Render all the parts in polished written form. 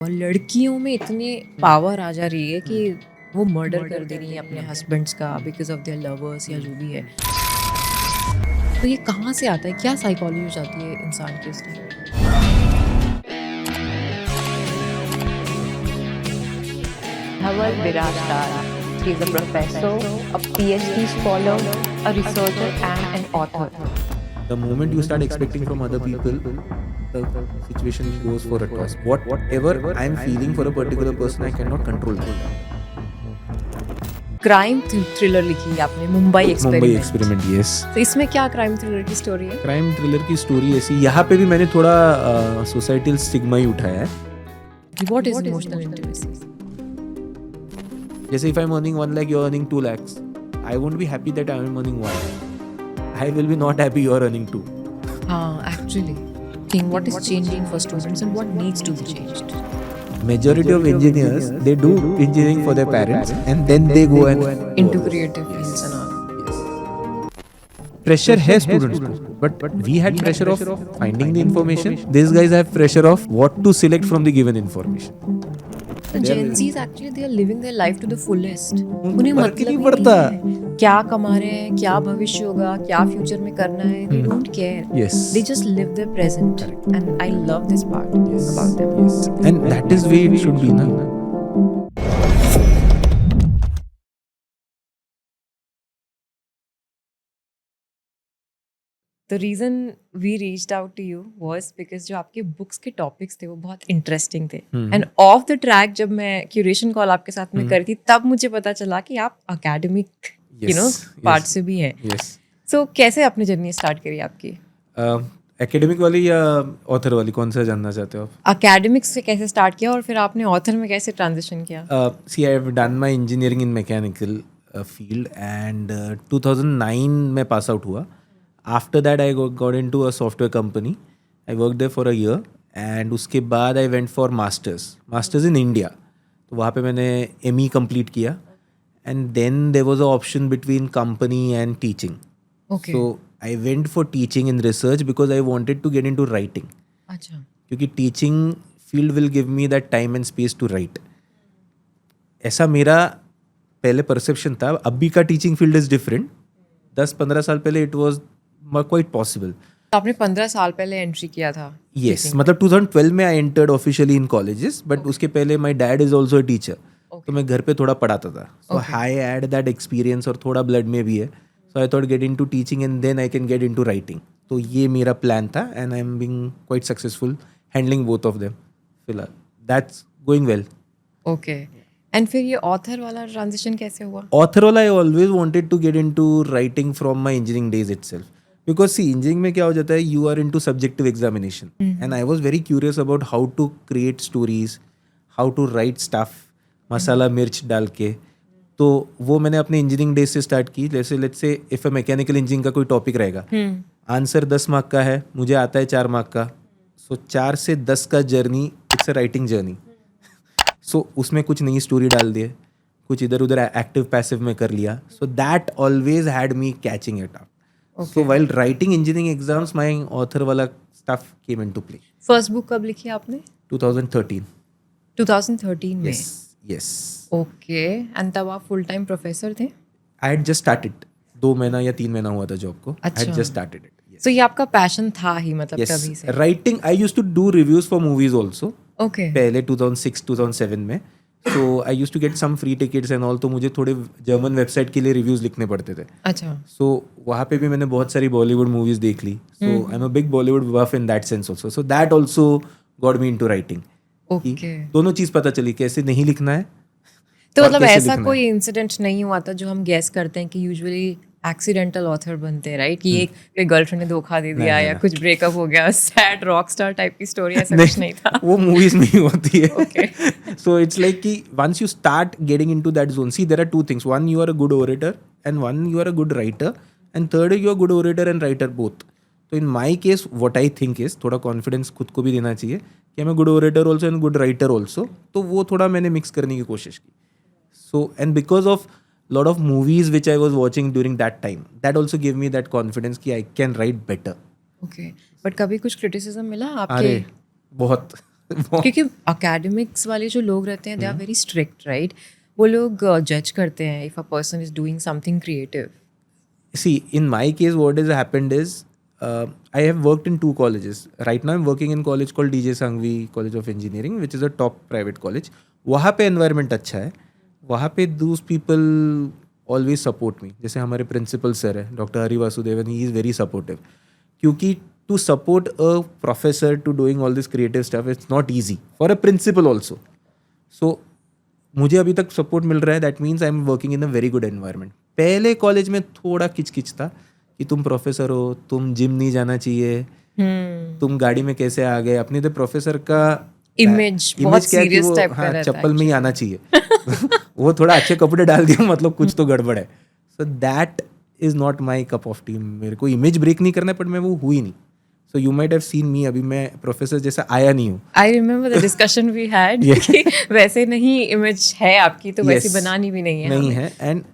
और लड़कियों में इतनी पावर आ जा रही है कि वो मर्डर कर दे रही है अपने हस्बैंड्स का बिकॉज ऑफ देयर लवर्स या जो भी है। तो ये कहाँ से आता है, क्या साइकोलॉजी हो जाती है इंसान की उस time? Dhaval Birajtar. He is a professor, a PhD scholar, a researcher, and an author. The moment you start expecting from other people, the situation goes for a toss. Whatever I'm feeling for a particular person, I cannot control that. Crime thriller लिखी है आपने, Mumbai Mumbai experiment. Experiment, yes. तो इसमें क्या crime thriller की story है? Crime thriller की story ऐसी, यहाँ पे भी मैंने थोड़ा सोसाइटल स्टिग्मा ही उठाया है। What is emotional intimacy? जैसे if I'm earning 1 lakh, you're earning 2 lakhs. I won't be happy that I'm earning 1. I will be not happy you're earning 2. हाँ, actually think what is changing for students and what needs to be changed. Majority of engineers, they do engineering for their parents and then they go and into creative fields and all. pressure है students को, but we had pressure of finding the information. These guys have pressure of what to select from the given information. The Gen Zs actually they are living their life to the fullest. उन्हें फर्क मतलब ही नहीं ही पड़ता। नहीं है क्या कमा रहे हैं, क्या भविष्य होगा, क्या फ्यूचर में करना है। They don't care. Yes. They just live their present. And I love this part about them. Yes. And that is way it should be, na? The reason we reached out to you was because जो आपके books के topics थे वो बहुत interesting थे। And of the track जब मैं curation call आपके साथ में करी थी तब मुझे पता चला कि आप अकेडमिक पार्ट से भी हैं। Yes. सो कैसे आपने जर्नी स्टार्ट करी आपकी? एकेडमिक वाली या ऑथर वाली, कौन सा जानना चाहते हो आप? अकेडमिक्स से कैसे स्टार्ट किया और फिर आपने ऑथर में कैसे ट्रांजिशन किया? See, I have done my engineering in mechanical field and 2009 में pass out हुआ. After that, I got into a software company. I worked there for a year and उसके बाद I went for masters in India. तो वहाँ पे मैंने ME complete किया and then there was an option between company and teaching. Okay. So I went for teaching and research because I wanted to get into writing. अच्छा, क्योंकि teaching field will give me that time and space to write. ऐसा मेरा पहले perception था। अभी का teaching field is different. 10-15 साल पहले इट वाज क्वाइट पॉसिबल। आपने 15 साल पहले एंट्री किया था? यस, मतलब 2012 में I entered officially in colleges, but उसके पहले my dad is also a teacher, तो मैं घर पे थोड़ा पढ़ाता था। So I had that experience और थोड़ा ब्लड में भी है। So I thought get into teaching and then I can get into writing. तो ये मेरा प्लान था and I am being quite successful handling both of them. फिलहाल that's going well. Okay, and फिर ये ऑथर वाला ट्रांजिशन कैसे हुआ? ऑथर वाला I always wanted to get into writing from my engineering days itself, because see engineering में क्या हो जाता है, you are into subjective examination and I was very curious about how to create stories, how to write stuff, मसाला मिर्च डाल के। तो वो मैंने अपने इंजीनियरिंग डेज से स्टार्ट की। जैसे let's say if a mechanical engineering का कोई टॉपिक रहेगा, आंसर 10 मार्क का है, मुझे आता है 4 मार्क का, सो 4 से 10 का journey it's a writing journey. So उसमें कुछ नई स्टोरी डाल दिए, कुछ इधर उधर एक्टिव पैसिव में कर लिया। So that always had me catching it up. So while writing engineering exams my author वाला stuff came into play. First book कब लिखी आपने? 2013। 2013 में? यस। ओके, एंड तब आप फुल टाइम प्रोफेसर थे? आई हैड जस्ट स्टार्टेड, 2 महीना या 3 महीना हुआ था जॉब को। I had just started it. So ये आपका पैशन था ही, मतलब तभी से? Writing, I used to do reviews for movies also. Okay, पहले 2006-2007 में। So I used to get some free tickets and all, तो मुझे थोड़े जर्मन वेबसाइट के लिए रिव्यूज लिखने पड़ते थे। अच्छा। सो वहाँ पे भी मैंने बहुत सारी बॉलीवुड मूवीज देख ली। So I am a big Bollywood buff in that sense also. So that also got me into writing. Okay, दोनों चीज पता चली, कैसे नहीं लिखना है। तो और मतलब कैसे ऐसा लिखना कोई इंसिडेंट नहीं हुआ था जो हम गेस करते हैं कि यूजुअली एक्सीडेंटल ऑथर बनते हैं, राइट? कि एक गर्लफ्रेंड ने धोखा दे दिया या कुछ ब्रेकअप हो गया, सैड रॉक स्टार टाइप की स्टोरी, ऐसा कुछ नहीं था? वो मूवीज में ही होती है। Okay. सो इट्स लाइक कि once you start getting into that zone, see there are 2 things, one you are a good orator and one you are a good writer, and third you are good orator and writer both. तो in my case what I think is, थोड़ा confidence खुद को भी देना चाहिए कि मैं good orator also and good writer also. तो वो थोड़ा मैंने मिक्स करने की कोशिश की। So, and because of lot of movies which I was watching during that time, that also gave me that confidence कि I can write better. Okay, but कभी कुछ क्रिटिसिज्म मिला आपके? अरे बहुत क्योंकि academics वाले जो लोग रहते हैं they are very strict, right? वो लोग जज करते हैं if a person is doing something creative. See, in my case, what has happened is I have worked in 2 colleges. Right now, I'm working in college called DJ Sanghvi College of Engineering, which is a top private college. वहाँ पे environment अच्छा है. वहाँ पे those people always support me. जैसे हमारे principal sir है, Dr. Hari Vasudevan, he is very supportive. क्योंकि to support a professor to doing all this creative stuff, it's not easy for a principal also. So मुझे अभी तक support मिल रहा है. That means I am working in a very good environment. पहले college में थोड़ा किचकिच था कि तुम प्रोफेसर हो, तुम जिम नहीं जाना चाहिए, तुम गाड़ी में कैसे आ गए. अपने तो प्रोफेसर का इमेज बहुत क्या कि serious वो type का हाँ, रहता है चप्पल में ही आना चाहिए. वो थोड़ा अच्छे कपड़े डाल दिए मतलब कुछ तो गड़बड़ है. So that is not my cup of T. मेरे को इमेज ब्रेक नहीं करना है, बट मैं वो हुई नहीं. So you might have seen मी, अभी मैं प्रोफेसर जैसा आया नहीं हूँ. I remember the discussion we had कि वैसे नहीं इमेज है आपकी तो वैसी Yes. बनानी भी नहीं है. नहीं है, एंड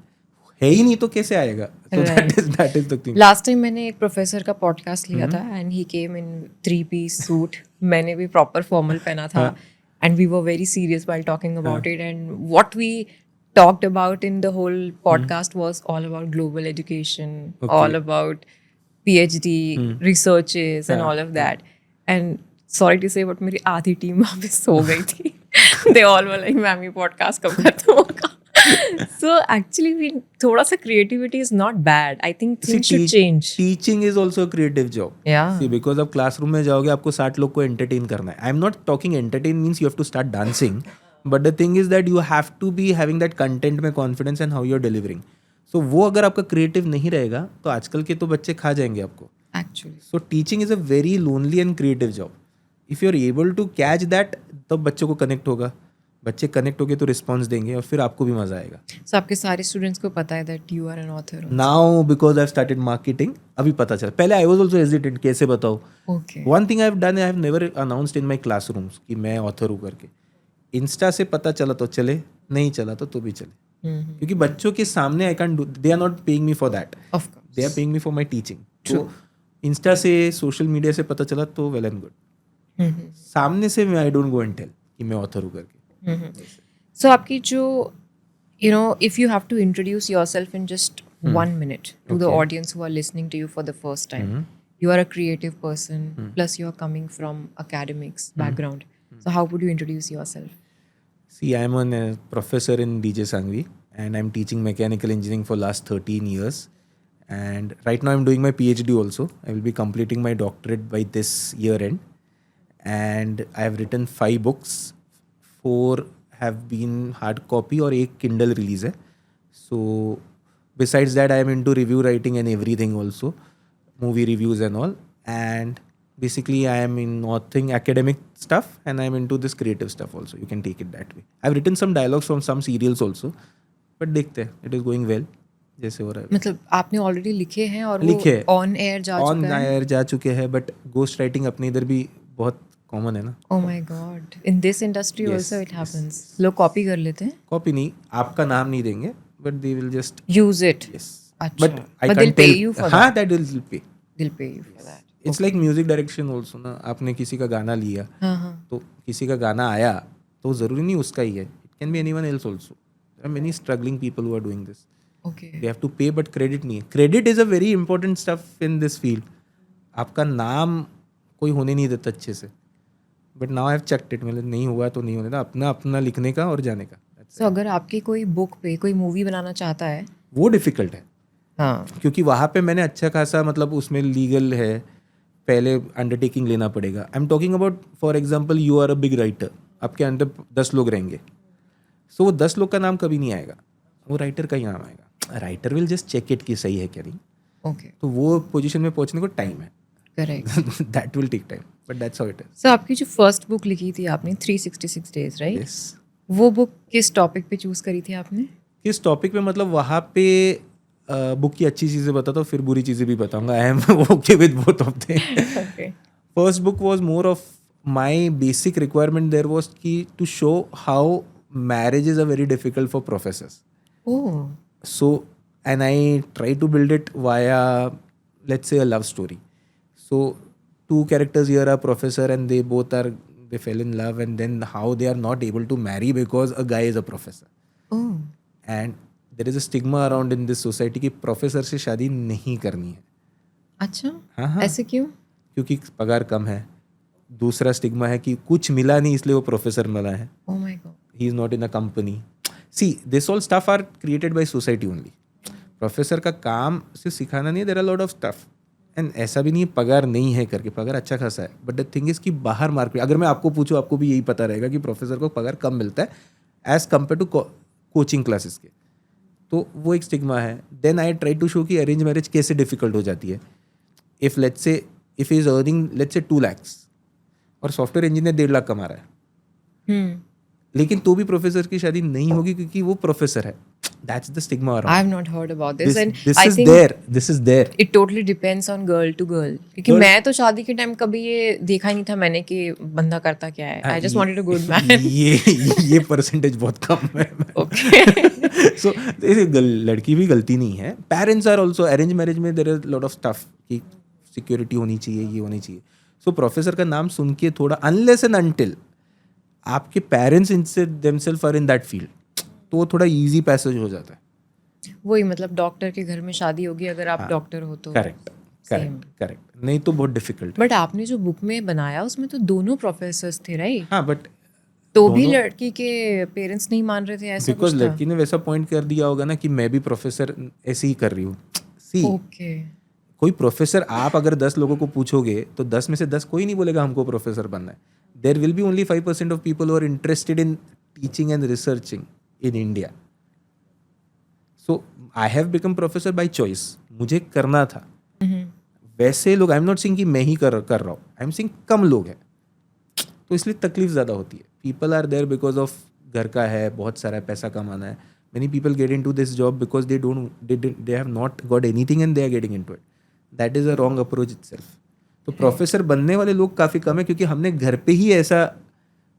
है ही नहीं तो कैसे आएगा. So that is the thing. Last time मैंने एक प्रोफेसर का पॉडकास्ट लिया था and he came in 3-piece suit. मैंने भी प्रॉपर फॉर्मल पहना था and we were very serious while talking about it and what we talked about in the whole podcast was all about global education, all about PhD researches and all of that. And sorry to say, but मेरी आधी team वहाँ पे सो गई थी. They all were like, ma'am ये podcast कब खत्म होगा? So actually, we थोड़ा सा creativity is not bad. I think things should change. Teaching is also creative job. Yeah. See because आप क्लासरूम में जाओगे, आपको 60 लोग को एंटरटेन करना है. I am not talking entertain means you have to start dancing, but the thing is that you have to be having that content में confidence and how you are delivering. So वो अगर आपका creative नहीं रहेगा तो आजकल के तो बच्चे खा जाएंगे आपको. Actually. So teaching is a very lonely and creative job. If you are able to catch that, तब बच्चों को कनेक्ट होगा. बच्चे कनेक्ट होगे तो रिस्पॉन्स देंगे और फिर आपको भी मजा आएगा. So आपके सारे students को पता है that you are an author. Now because I started marketing, अभी पता चला. पहले आई वॉज ऑल्सो हेजिटेंट, कैसे बताओ. Okay. One thing I have done, I have never announced in my classrooms कि मैं ऑथर हूँ करके. इंस्टा से पता चला तो चले, नहीं चला तो भी चले. क्योंकि बच्चों के सामने I can do, they are not paying me for that, Of course. They are paying me for my teaching. तो इंस्टा से, सोशल मीडिया से पता चला तो वेल एंड गुड. सामने से मैं I don't go and tell कि मैं ऑथर हूँ करके. So आपकी जो if you have to introduce yourself in just 1 minute to the audience who are listening to you for the first time. You are a creative person, plus you are coming from academics background. So how would you introduce yourself? See, I am a professor in DJ Sanghvi and I'm teaching mechanical engineering for last 13 years. And right now I'm doing my PhD also. I will be completing my doctorate by this year end. And I have written 5 books. 4 have been hard copy और एक Kindle release है. So besides that, I am into review writing and everything also, movie reviews and all. And basically, I am in authoring academic stuff and I am into this creative stuff also. You can take it that way. I have written some dialogues from some serials also, but देखते हैं, it is going well. जैसे हो रहा है. मतलब आपने already लिखे हैं और लिखे वो ऑन एयर जा ऑन चुका है. एयर जा चुके हैं, बट गोस्ट राइटिंग अपने इधर भी बहुत कॉमन है ना. Oh my God. In this industry Yes, also it happens. लोग कॉपी कर लेते हैं. कॉपी नहीं, आपका नाम नहीं देंगे, but they will just Use it. yes. अच्छा. But I But they'll can't pay tell. you for हाँ, that. that will pay. They'll pay you for that. It's like music direction also ना. आपने किसी का गाना लिया हाँ. तो किसी का गाना आया तो ज़रूरी नहीं उसका ही है. It can be anyone else also. There are many struggling people who are doing this. Okay. They have to pay, but credit नहीं है. Credit is a very important stuff in this field. आपका नाम कोई होने नहीं देता अच्छे से. But now I have checked it. मतलब नहीं हुआ तो नहीं होने देता. अपना अपना लिखने का और जाने का. So अगर आपकी कोई बुक पे कोई मूवी बनाना चाहता है. वो डिफ़िकल्ट है. हाँ. क्योंकि वहाँ पे मैंने अच्छा खासा, मतलब उसमें लीगल है, पहले अंडरटेकिंग लेना पड़ेगा. I am talking about, for example, you are a big writer. आपके अंदर 10 लोग रहेंगे. सो वो 10 लोग का नाम कभी नहीं आएगा, वो राइटर का ही नाम आएगा. Writer will just check it कि सही है क्या नहीं. Okay. तो वो पोजीशन में पहुंचने को टाइम है. Correct. That will take time, but that's how it is. So आपकी जो फर्स्ट बुक लिखी थी आपने 366 days, right? यस. वो बुक किस टॉपिक पे चूज करी थी आपने? किस टॉपिक पे, मतलब वहाँ पे बुक की अच्छी चीज़ें बताता हूँ, फिर बुरी चीज़ें भी बताऊँगा. आई am okay with both of them. Okay. First book was more of my basic requirement there was to show how marriages are very difficult for professors. Oh. So, and I try to build it via, let's say, a love story. So 2 characters here are professor and they both are they fell in love, and then how they are not able to marry because a guy is a professor. Oh, And there is a stigma around in this society कि professor से शादी नहीं करनी है. अच्छा, हाँ हाँ, ऐसे क्यों? क्योंकि पगार कम है. दूसरा स्टिग्मा है कि कुछ मिला नहीं इसलिए वो प्रोफेसर बना है. ओह my God. He is not in a company. See, this all stuff are created by society only. Professor का काम सिर्फ सिखाना नहीं है, there are lot of stuff. And ऐसा भी नहीं है पगार नहीं है करके, पगार अच्छा खासा है. बट द थिंग इज कि बाहर मार्केट, अगर मैं आपको पूछूं आपको भी यही पता रहेगा कि प्रोफेसर को पगार कम मिलता है as compare to coaching classes के. तो वो एक स्टिग्मा है. Then I try to show कि अरेंज मैरिज कैसे डिफिकल्ट हो जाती है. If let's say if is earning let's say 2 lakhs और सॉफ्टवेयर इंजीनियर 1.5 लाख कमा रहा है, लेकिन तो भी प्रोफेसर की शादी नहीं होगी क्योंकि वो प्रोफेसर है. That's the stigma around. I have not heard about this, and This I is think there. This is there. it totally depends on girl to girl. क्योंकि मैं तो शादी के टाइम कभी ये देखा ही नहीं था मैंने कि बंदा करता क्या है. I just wanted a good man. ये परसेंटेज बहुत कम है. Okay. So लड़की भी गलती नहीं है. Parents are also arranged marriage में there is lot of stuff कि सिक्योरिटी होनी चाहिए, ये होनी चाहिए. So प्रोफेसर का नाम सुन के थोड़ा unless and until आपके पेरेंट्स इनसे themselves are in that field, तो वो थोड़ा इजी पैसेज हो जाता है. वही मतलब डॉक्टर के घर में शादी होगी अगर आप डॉक्टर हो तो. Correct correct correct. नहीं तो बहुत डिफिकल्ट. बट आपने जो बुक में बनाया उसमें तो दोनों प्रोफेसर्स थे, राइट? हाँ बट तो भी लड़की के पेरेंट्स नहीं मान रहे थे, ऐसा बिकॉज कुछ था? लड़की ने वैसा पॉइंट कर दिया होगा ना कि मैं भी प्रोफेसर ऐसे ही कर रही हूँ. सी ओके. कोई प्रोफेसर आप अगर 10 लोगों को पूछोगे तो 10 में से 10 कोई नहीं बोलेगा हमको प्रोफेसर बनना है. There will be only 5% of people who are interested in teaching and researching in India. So I have become professor by choice. मुझे करना था. वैसे लोग, आई एम नॉट सेइंग कि मैं ही कर रहा हूँ, आई एम सेइंग कम लोग हैं, तो इसलिए तकलीफ ज़्यादा होती है. People are there because of घर का है, बहुत सारा पैसा कमाना है. Many people get into this job because they have not got anything and they are getting into it. That is a wrong approach itself. तो प्रोफेसर बनने वाले लोग काफ़ी कम है क्योंकि हमने घर पे ही ऐसा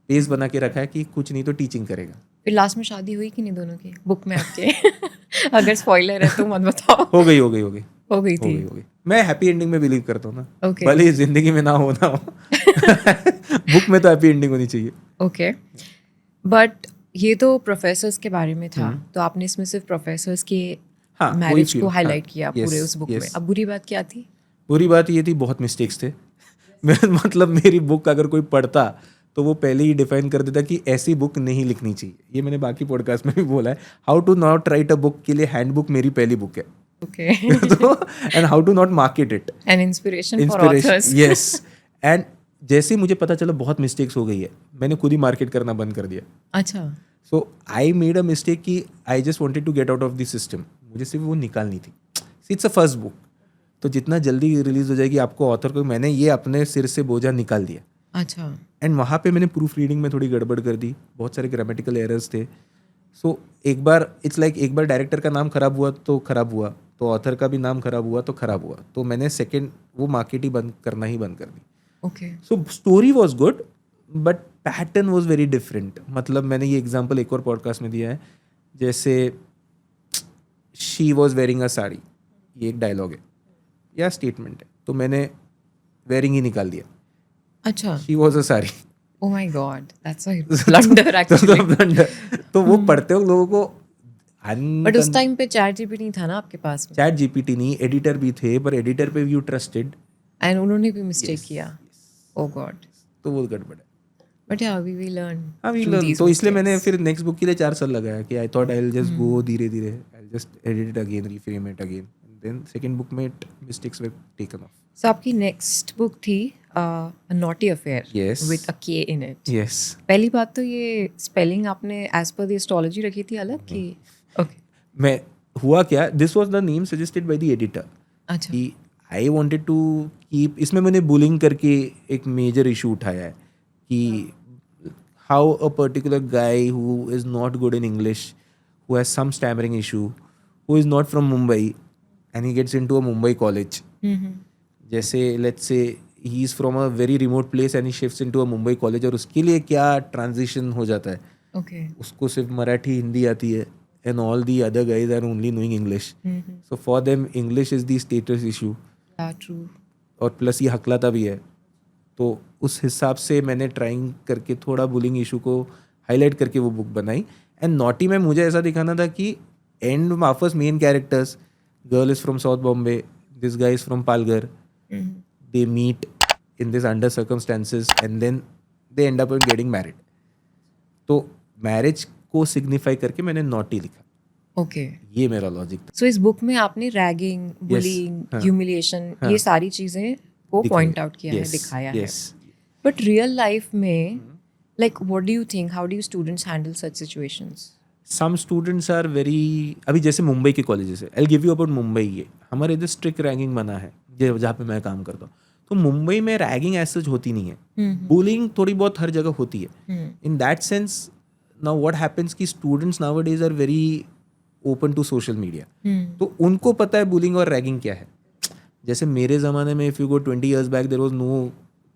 पेस बना के रखा है कि कुछ नहीं तो टीचिंग करेगा. फिर लास्ट में शादी हुई कि नहीं दोनों की बुक में आपके? अगर स्पॉइलर है तो मत बताओ. हो गई हो गई थी. मैं हैप्पी एंडिंग में बिलीव करता हूँ ना. Okay. भले ही जिंदगी में ना हो बुक में तो हैप्पी एंडिंग होनी चाहिए. ओके. बट ये तो प्रोफेसर्स के बारे में था, तो आपने इसमें सिर्फ प्रोफेसर्स के मैरिज को हाईलाइट किया पूरे उस बुक में. अब बुरी बात क्या थी? बुरी बात ये थी बहुत मिस्टेक्स थे. मतलब मेरी बुक अगर कोई पढ़ता तो वो पहले ही डिफाइन कर देता कि ऐसी बुक नहीं लिखनी चाहिए. ये मैंने बाकी पॉडकास्ट में भी बोला है. How to not write a book के लिए हैंडबुक मेरी पहली बुक है. ओके. तो and how to not market it. An inspiration for authors. Yes. And जैसे ही मुझे पता चला बहुत मिस्टेक्स हो गई है, मैंने खुद ही मार्केट करना बंद कर दिया. अच्छा. सो आई मेड अ मिस्टेक कि I just wanted to get out of this system. मुझे सिर्फ वो निकालनी थी. इट्स अ फर्स्ट बुक, तो जितना जल्दी रिलीज हो जाएगी आपको ऑथर को, मैंने ये अपने सिर से बोझा निकाल दिया. अच्छा. एंड वहाँ पे मैंने प्रूफ रीडिंग में थोड़ी गड़बड़ कर दी. बहुत सारे ग्रामेटिकल एरर्स थे. सो एक बार इट्स लाइक एक बार डायरेक्टर का नाम खराब हुआ तो खराब हुआ, तो ऑथर का भी नाम खराब हुआ तो खराब हुआ. तो मैंने सेकेंड वो मार्केट ही बंद कर दी. Okay. So story was good but pattern was very different. मतलब मैंने ये एग्जाम्पल एक और पॉडकास्ट में दिया है. जैसे she was wearing a sari, ये एक डायलॉग है या स्टेटमेंट है, तो मैंने वेयरिंग ही निकाल दिया. अच्छा. She was a sari. Oh my God, that's a blunder actually. तो वो पढ़ते हो लोगों को. बट उस टाइम पे चैट जीपीटी नहीं था ना आपके पास में. चैट जीपीटी नहीं, एडिटर भी थे, पर एडिटर पे यू ट्रस्टेड एंड उन्होंने भी मिस्टेक किया. ओह गॉड. तो वो गड़बड़ है. बट या वी लर्न. तो इसलिए मैंने फिर नेक्स्ट बुक के लिए 4 साल लगाया कि I thought I will just go धीरे धीरे, I will just edit it again, reframe it again. Then second book में mistakes were taken off. So आपकी नेक्स्ट बुक थी a naughty affair Yes. With a K in it. Yes. पहली बात तो ये spelling आपने एज पर द एस्ट्रोलॉजी रखी थी अलग की? ओके. मैं हुआ क्या, this was the name suggested by the editor. अच्छा. कि आई वांटेड टू कीप, इसमें मैंने बुलिंग करके एक मेजर इशू उठाया है कि how a particular guy who is not good in English, who has some stammering issue, who is not from Mumbai and he gets into a Mumbai college. जैसे let's say he is from a very remote place and he shifts into a Mumbai college, और उसके लिए क्या transition हो जाता है. Okay. उसको सिर्फ मराठी हिंदी आती है and all the other guys are only knowing English. So for them English is the status issue. Yeah, true. और प्लस ये हकलाता भी है. तो उस हिसाब से मैंने ट्राइंग करके थोड़ा बुलिंग इशू को हाईलाइट करके वो बुक बनाई. एंड नॉटी में मुझे ऐसा दिखाना था कि एंड वापस main characters, girl is from south Bombay, this guy is from Palghar, they meet in this under circumstances and then they end up getting married. तो मैरिज को सिग्निफाई करके मैंने नॉटी लिखा. ओके. ये मेरा लॉजिक था. सो इस बुक में आपने रैगिंग, बुलिंग, हाँ. ह्यूमिलिएशन, हाँ. ये सारी चीजें को दिखाई. पॉइंट आउट किया है, Yes, दिखाया है. yes. बट रियल लाइफ में like what do you think, how do you students handle such situations? Some students are very, अभी जैसे मुंबई के कॉलेजेस है, I give you about Mumbai. ये हमारे इधर स्ट्रिक्ट रैगिंग बना है जहाँ पे मैं काम करता हूँ. तो मुंबई में रैगिंग एज सच होती नहीं है. बुलिंग थोड़ी बहुत हर जगह होती है. In that sense now what happens कि students nowadays are very open to social media. तो उनको पता है बुलिंग और रैगिंग क्या है. जैसे मेरे ज़माने में if you go 20 years back there was no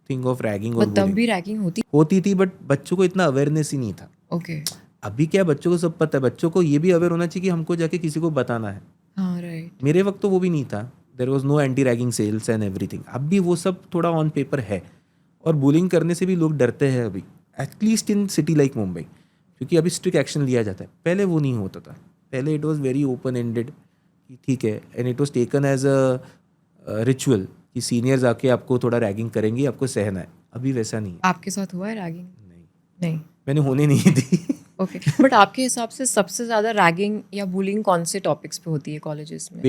thing of ragging और बट तब भी रैगिंग होती थी, बट बच्चों को इतना अवेयरनेस ही नहीं था. ओके. अभी क्या बच्चों को सब पता है. बच्चों को ये भी अवेयर होना चाहिए कि हमको जाके किसी को बताना है. हाँ, राइट. मेरे वक्त तो वो भी नहीं था. There was no anti ragging cells and everything. अब भी वो सब थोड़ा ऑन पेपर है. और बुलिंग करने से भी लोग डरते हैं अभी, at least in city like Mumbai, क्योंकि अभी स्ट्रिक्ट एक्शन लिया जाता है. पहले वो नहीं होता था. पहले it was very open ended कि ठीक है, and it was taken as a ritual कि सीनियर्स आके आपको थोड़ा रैगिंग करेंगे, आपको सहना है. अभी वैसा नहीं है. आपके साथ हुआ है रैगिंग? नहीं, नहीं. मैंने होने नहीं दी. ओके. बट आपके हिसाब से सबसे ज्यादा रैगिंग या बुलिंग कौन से टॉपिक्स पे होती है कॉलेजेस में?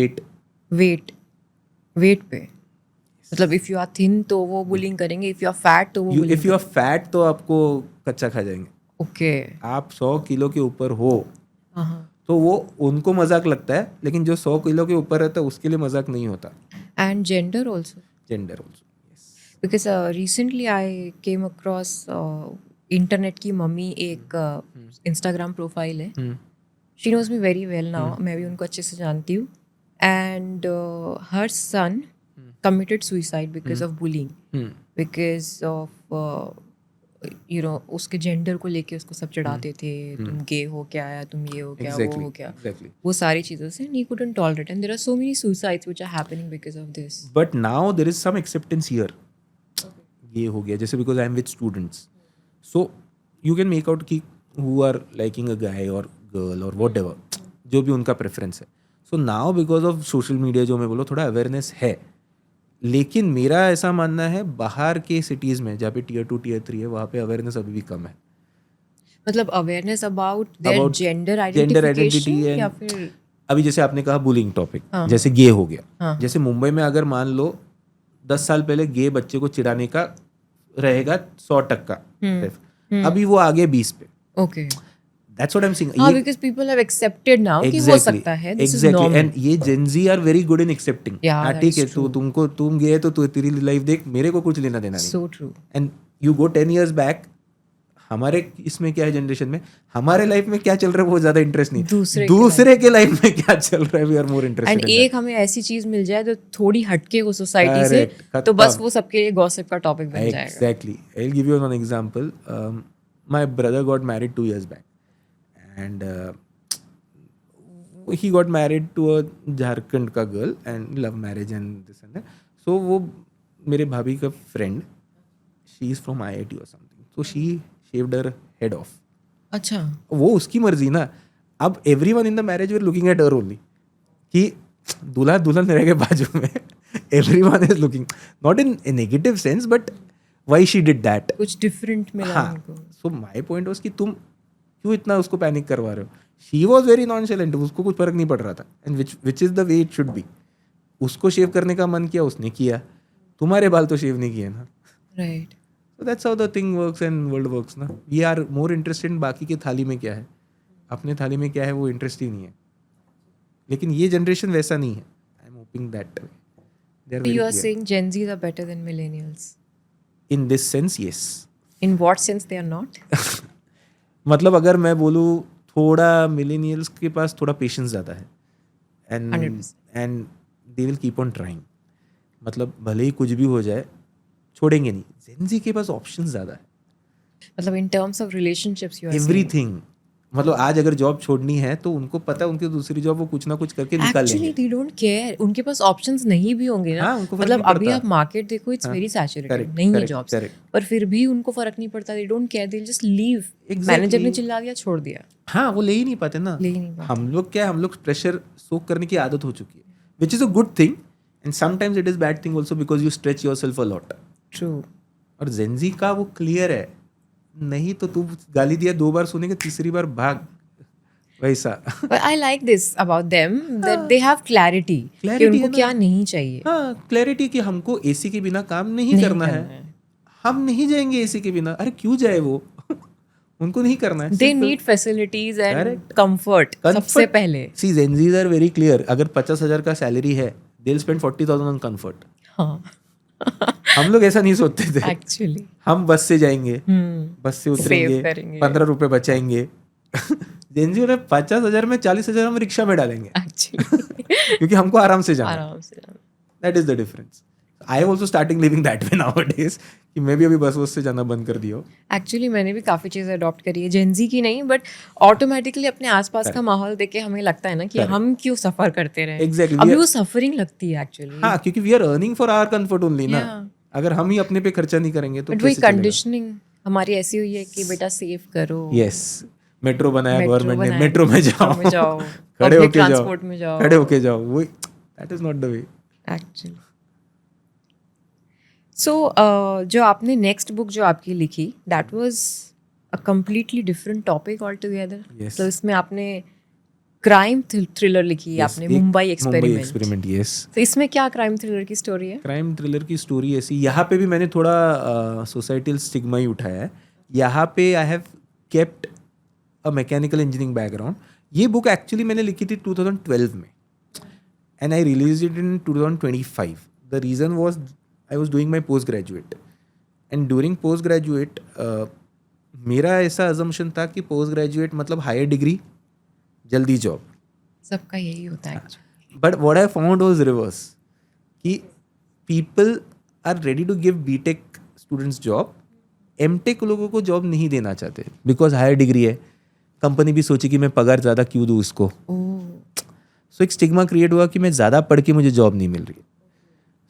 वेट पे. मतलब इफ यू आर थिन तो वो बुलिंग करेंगे, इफ यू आर फैट तो वो bullying if you are fat तो आपको कच्चा खा जाएंगे. ओके. आप 100 किलो के ऊपर हो हाँ. तो वो उनको मजाक लगता है, लेकिन जो 100 किलो के ऊपर रहता है उसके लिए मजाक नहीं होता. And gender also. Gender also. Because recently I came across internet की मम्मी, एक इंस्टाग्राम प्रोफाइल है. She knows me very well now, मैं भी उनको अच्छे से जानती हूँ. And her son committed suicide because of bullying, because of you know उसके जेंडर को लेके उसको सब चढ़ाते थे. तुम गे हो क्या, या तुम ये हो क्या, वो हो क्या, वो सारी चीज़ों से he couldn't tolerate, and there are so many suicides which are happening because of this. But now there is some acceptance here. ये हो गया जैसे because I am with students, so you can make out कि who are liking a guy or girl or whatever, जो भी उनका preference है. So now because of social media जो मैं बोलो थोड़ा अवेयरनेस है. लेकिन मेरा ऐसा मानना है बाहर के सिटीज़ में जहाँ पे Tier 2 Tier 3 है, वहाँ पे अवेयरनेस अभी भी कम है. मतलब awareness about their gender identity या फिर अभी जैसे आपने कहा बुलिंग टॉपिक, जैसे गे हो गया. जैसे मुंबई में अगर मान लो 10 साल पहले गे बच्चे को चिढ़ाने का रहेगा 100%, अभी वो आगे 20 पे. Okay. That's what I'm saying. हाँ, because people have accepted now कि हो सकता है. This is normal. And ये Gen Z are very good in accepting. हाँ ठीक है, तुम गए तो तेरी लाइफ देख, मेरे को कुछ लेना देना नहीं. So true. And you go 10 years back, हमारे इसमें क्या है जनरेशन में, हमारे लाइफ में क्या चल रहा है वो ज्यादा इंटरेस्ट नहीं. दूसरे के लाइफ में क्या चल रहा है we are more interested. And एक हमें ऐसी चीज मिल जाए तो थोड़ी हटके हो सोसाइटी से, तो बस वो सबके लिए गॉसिप का टॉपिक बन जाएगा. Exactly. I'll give you one example. My brother got married 2 years back. And he got married to a Jharkhand का girl and love marriage and this and that. So वो मेरे भाभी का friend, she is from IIT or something. So she shaved her head off. अच्छा. वो उसकी मर्जी ना. अब everyone in the marriage were looking at her only. कि दूल्हा दुल्हन रह गए बाजू में. Everyone is looking, not in a negative sense, but why she did that. कुछ different मिला उनको. So my point was कि तुम क्यों इतना उसको पैनिक करवा रहे हो. शी वॉज वेरी नॉन शेलेंट, उसको कुछ फर्क नहीं पड़ रहा था. And which is the way it should B. उसको शेव करने का मन किया, उसने किया. तुम्हारे बाल तो शेव नहीं किए ना. Right. So that's how the thing works and world works ना. वी आर मोर इंटरेस्टेड बाकी की थाली में क्या है, अपने थाली में क्या है वो इंटरेस्ट ही नहीं है. लेकिन ये जनरेशन वैसा नहीं है. I am hoping that you are saying Gen Zs are better than millennials. In this sense yes. In what sense they are not? मतलब अगर मैं बोलूँ थोड़ा मिलेनियल्स के पास थोड़ा पेशेंस ज़्यादा है. And they will keep on trying. मतलब भले ही कुछ भी हो जाए छोड़ेंगे नहीं. Gen Z के पास ऑप्शंस ज़्यादा है. मतलब in terms of relationships you are everything. मतलब आज अगर जॉब छोड़नी है तो उनको पता है उनकी दूसरी जॉब वो कुछ ना कुछ करके निकाल एक्चुअली लेंगे. दे डोंट केयर, उनके पास ऑप्शंस नहीं भी होंगे ना. हाँ, उनको फर्क मतलब नहीं अभी पड़ता. आप मार्केट देखो, इट्स हाँ, वेरी सैचुरेटेड, correct, नहीं है correct, जॉब्स, correct. पर फिर भी उनको फर्क नहीं पड़ता. They don't care, they just leave. Exactly. Manager ने चिल्ला दिया, छोड़ दिया, हाँ, वो ले ही नहीं पाते ना. ले ही नहीं पाते. हम लोग क्या है, हम लोग प्रेशर सोक करने की आदत हो चुकी है, which is a good thing and sometimes it is bad thing also because you stretch your self a lot. True. और जेंजी का वो क्लियर है, नहीं तो तू गाली दिया 2 बार सुनेगा, तीसरी बार भाग, वैसा. But I like this about them that they have clarity कि Clarity उनको है ना. क्या नहीं चाहिए. हाँ, क्लैरिटी कि हमको एसी के बिना काम नहीं करना है. हम नहीं जाएंगे एसी के बिना. अरे क्यों जाए वो? उनको नहीं करना है. They Simple. need facilities and Correct. comfort सबसे पहले. See, Gen Zs are very clear. अगर 50,000 का सैलरी है, they'll spend 40,000 on comfort. हाँ. हम लोग ऐसा नहीं सोचते थे. Actually. हम बस से जाएंगे, बस से उतरेंगे, करेंगे. 15 रुपए बचाएंगे. Gen Z ने 50,000 में 40,000 हम रिक्शा में डालेंगे. Actually. क्योंकि हमको आराम से जाना. आराम से. That is the difference. I am also starting living that way nowadays कि मैं भी अभी बस से जाना बंद कर दिया हूँ. एक्चुअली मैंने भी काफ़ी चीज़ें अडॉप्ट करी है, जेंजी की नहीं, बट ऑटोमेटिकली अपने आसपास का माहौल देख के हमें लगता है ना कि हम क्यों सफ़र करते रहे. Exactly. अभी वो सफरिंग लगती है एक्चुअली. हाँ, क्योंकि we are earning for our comfort only ना. Yeah. अगर हम ही अपने पे खर्चा नहीं करेंगे तो बट वही कैसे चलेगा? कंडीशनिंग हमारी ऐसी हुई है कि बेटा सेव करो. यस, मेट्रो बनाया Metro गवर्नमेंट ने, बनाया, मेट्रो में metro में जाओ, खड़े public होके जाओ, transport में जाओ. खड़े होके जाओ. वो that is not the way. Actually. So जो आपने नेक्स्ट बुक जो आपकी लिखी, that was a completely different topic all together. Yes. तो इसमें आपने क्राइम थ्रिलर लिखी, आपने मुंबई एक्सपेरिमेंट. यस. तो इसमें क्या क्राइम थ्रिलर की स्टोरी है? क्राइम थ्रिलर की स्टोरी ऐसी, यहाँ पे भी मैंने थोड़ा सोसाइटल स्टिग्मा ही उठाया है. यहाँ पे I have kept a mechanical engineering background. ये बुक एक्चुअली मैंने लिखी थी 2012 में and I release it in 2025. The reason was I was doing my post graduate and during post graduate मेरा ऐसा अजम्पशन था कि पोस्ट ग्रेजुएट मतलब हायर डिग्री, जल्दी जॉब. सबका यही होता है. But what I found was reverse, कि people are ready to give BTech students job, MTech लोगों को जॉब नहीं देना चाहते बिकॉज हायर डिग्री है. कंपनी भी सोची कि मैं पगार ज़्यादा क्यों दूँ उसको. सो एक स्टिग्मा क्रिएट हुआ कि मैं ज़्यादा पढ़ के मुझे जॉब नहीं मिल रही.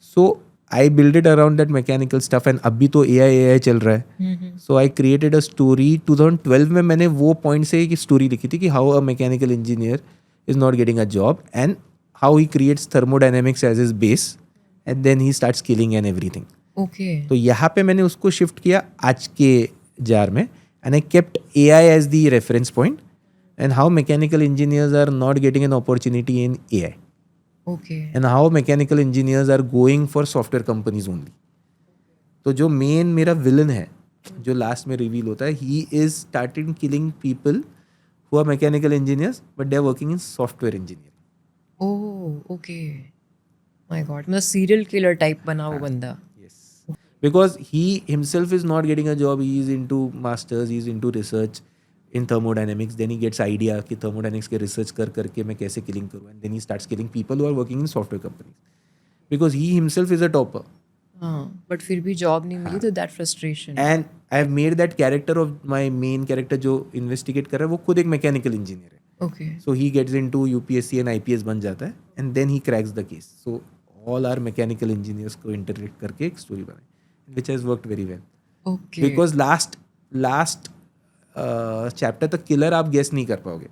So I build it around that mechanical stuff and अभी तो AI चल रहा है. So I created a story 2012 में. मैंने वो पॉइंट से एक स्टोरी लिखी थी कि how a mechanical engineer is not getting a job and how he creates thermodynamics as his base and then he starts skilling and everything. Okay. तो यहाँ पे मैंने उसको शिफ्ट किया आज के जार में and I kept AI as the reference point and how mechanical engineers are not getting an opportunity in AI. Okay. And how mechanical engineers are going for software companies only. तो जो main मेरा villain है जो last में reveal होता है, he is started killing people who are mechanical engineers but they are working in software engineering. Oh okay. My god, मतलब serial killer type बना वो बंदा. Yes. Because he himself is not getting a job, he is into masters, he is into research in thermodynamics. Then he gets idea कि thermodynamics के research करके मैं कैसे killing करूँ, and then he starts killing people who are working in software companies because he himself is a topper. हाँ, but फिर भी job नहीं मिली तो that frustration. And I have made that character of my main character जो investigate कर रहा है वो खुद एक मैकेनिकल इंजीनियर है. Okay. So he gets into UPSC and IPS बन जाता है and then he cracks the case. So all our mechanical engineers को integrate करके एक story बनाई which has worked very well. Okay. Because last chapter तक killer आप guess नहीं कर पाओगे